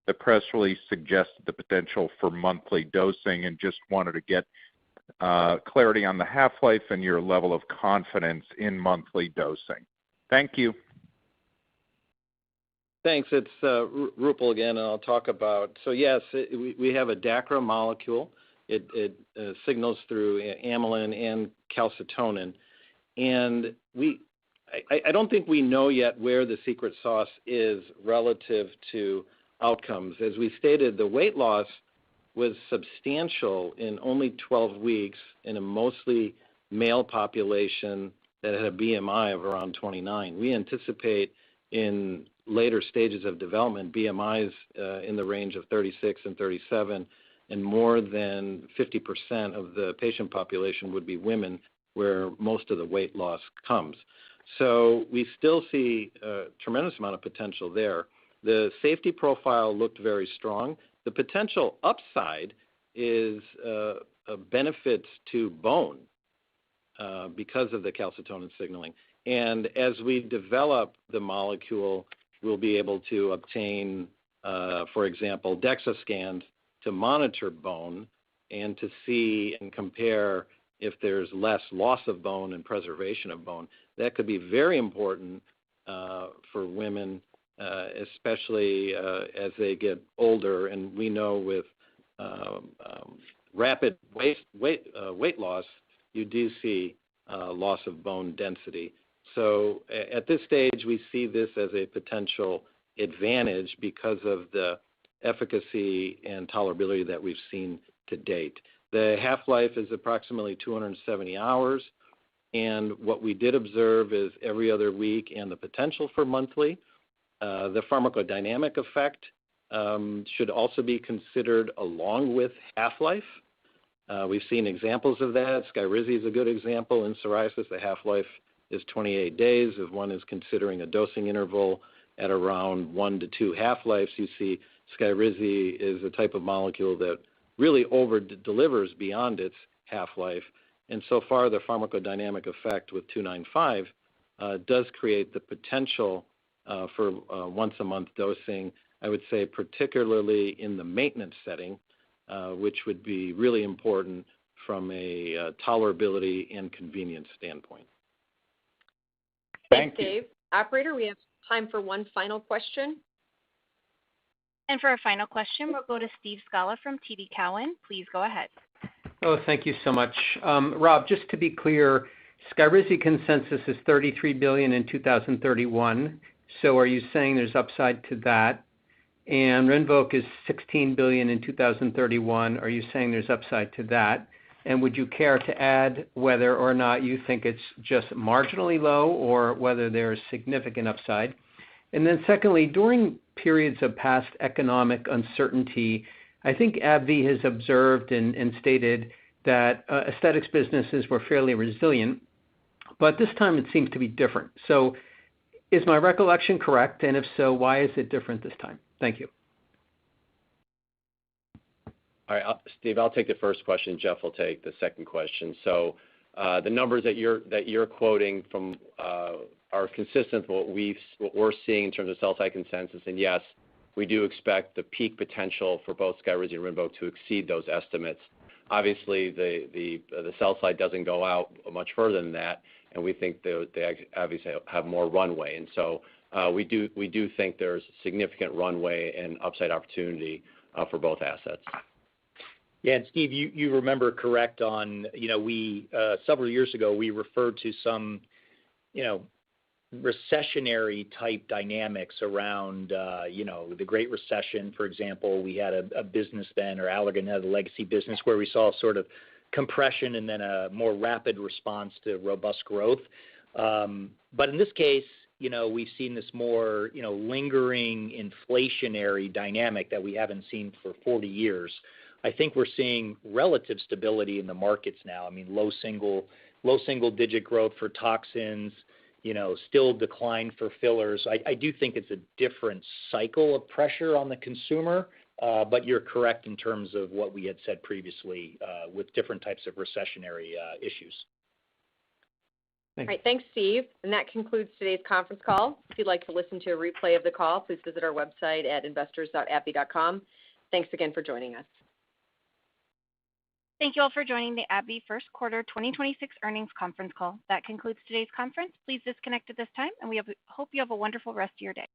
[SPEAKER 17] the press release suggested the potential for monthly dosing, and just wanted to get clarity on the half-life and your level of confidence in monthly dosing. Thank you.
[SPEAKER 3] Thanks. It's Roopal again, and I'll talk about. So yes, we have a DACRA molecule. It signals through amylin and calcitonin, and I don't think we know yet where the secret sauce is relative to outcomes. As we stated, the weight loss was substantial in only 12 weeks in a mostly male population that had a BMI of around 29. We anticipate in later stages of development BMIs in the range of 36 and 37, and more than 50% of the patient population would be women, where most of the weight loss comes. So we still see a tremendous amount of potential there. The safety profile looked very strong. The potential upside is benefits to bone because of the calcitonin signaling. And as we develop the molecule, we'll be able to obtain, for example, DEXA scans to monitor bone and to see and compare if there's less loss of bone and preservation of bone. That could be very important for women, especially as they get older. And we know with rapid weight loss, you do see loss of bone density. So at this stage, we see this as a potential advantage because of the efficacy and tolerability that we've seen to date. The half-life is approximately 270 hours, and what we did observe is every other week and the potential for monthly. The pharmacodynamic effect should also be considered along with half-life. We've seen examples of that. Skyrizi is a good example. In psoriasis, the half-life is 28 days. If one is considering a dosing interval at around 1 to 2 half-lives, you see Skyrizi is a type of molecule that really over-delivers beyond its half-life. And so far, the pharmacodynamic effect with 295 does create the potential for once-a-month dosing, I would say particularly in the maintenance setting, which would be really important from a tolerability and convenience standpoint.
[SPEAKER 2] Thanks, Dave. Operator, we have time for one final question.
[SPEAKER 1] And for our final question, we'll go to Steve Scala from TD Cowen. Please go ahead.
[SPEAKER 18] Oh, thank you so much. Rob, just to be clear, Skyrizi consensus is $33 billion in 2031. So are you saying there's upside to that? And Rinvoq is $16 billion in 2031. Are you saying there's upside to that? And would you care to add whether or not you think it's just marginally low or whether there's significant upside? And then secondly, during periods of past economic uncertainty, I think AbbVie has observed and stated that aesthetics businesses were fairly resilient, but this time it seems to be different. So is my recollection correct? And if so, why is it different this time? Thank you.
[SPEAKER 3] All right, Steve, I'll take the first question. Jeff will take the second question. So the numbers that you're quoting from are consistent with what we're seeing in terms of sell-side consensus. And yes, we do expect the peak potential for both Skyrizi and Rinvoq to exceed those estimates. Obviously, the sell-side doesn't go out much further than that, and we think they obviously have more runway. And so we do think there's significant runway and upside opportunity for both assets.
[SPEAKER 4] Yeah, and Steve, you remember correct on, we several years ago, we referred to some, recessionary type dynamics around, the Great Recession, for example. We had a business then, or Allergan had a legacy business where we saw sort of compression and then a more rapid response to robust growth. But in this case, we've seen this more, lingering inflationary dynamic that we haven't seen for 40 years. I think we're seeing relative stability in the markets now. I mean, low single digit growth for toxins, still decline for fillers. I do think it's a different cycle of pressure on the consumer But you're correct in terms of what we had said previously with different types of recessionary issues.
[SPEAKER 2] All right, thanks, Steve. And that concludes today's conference call. If you'd like to listen to a replay of the call, please visit our website at investors.abbvie.com. Thanks again for joining us.
[SPEAKER 1] Thank you all for joining the AbbVie First Quarter 2026 Earnings Conference Call. That concludes today's conference. Please disconnect at this time, and we hope you have a wonderful rest of your day.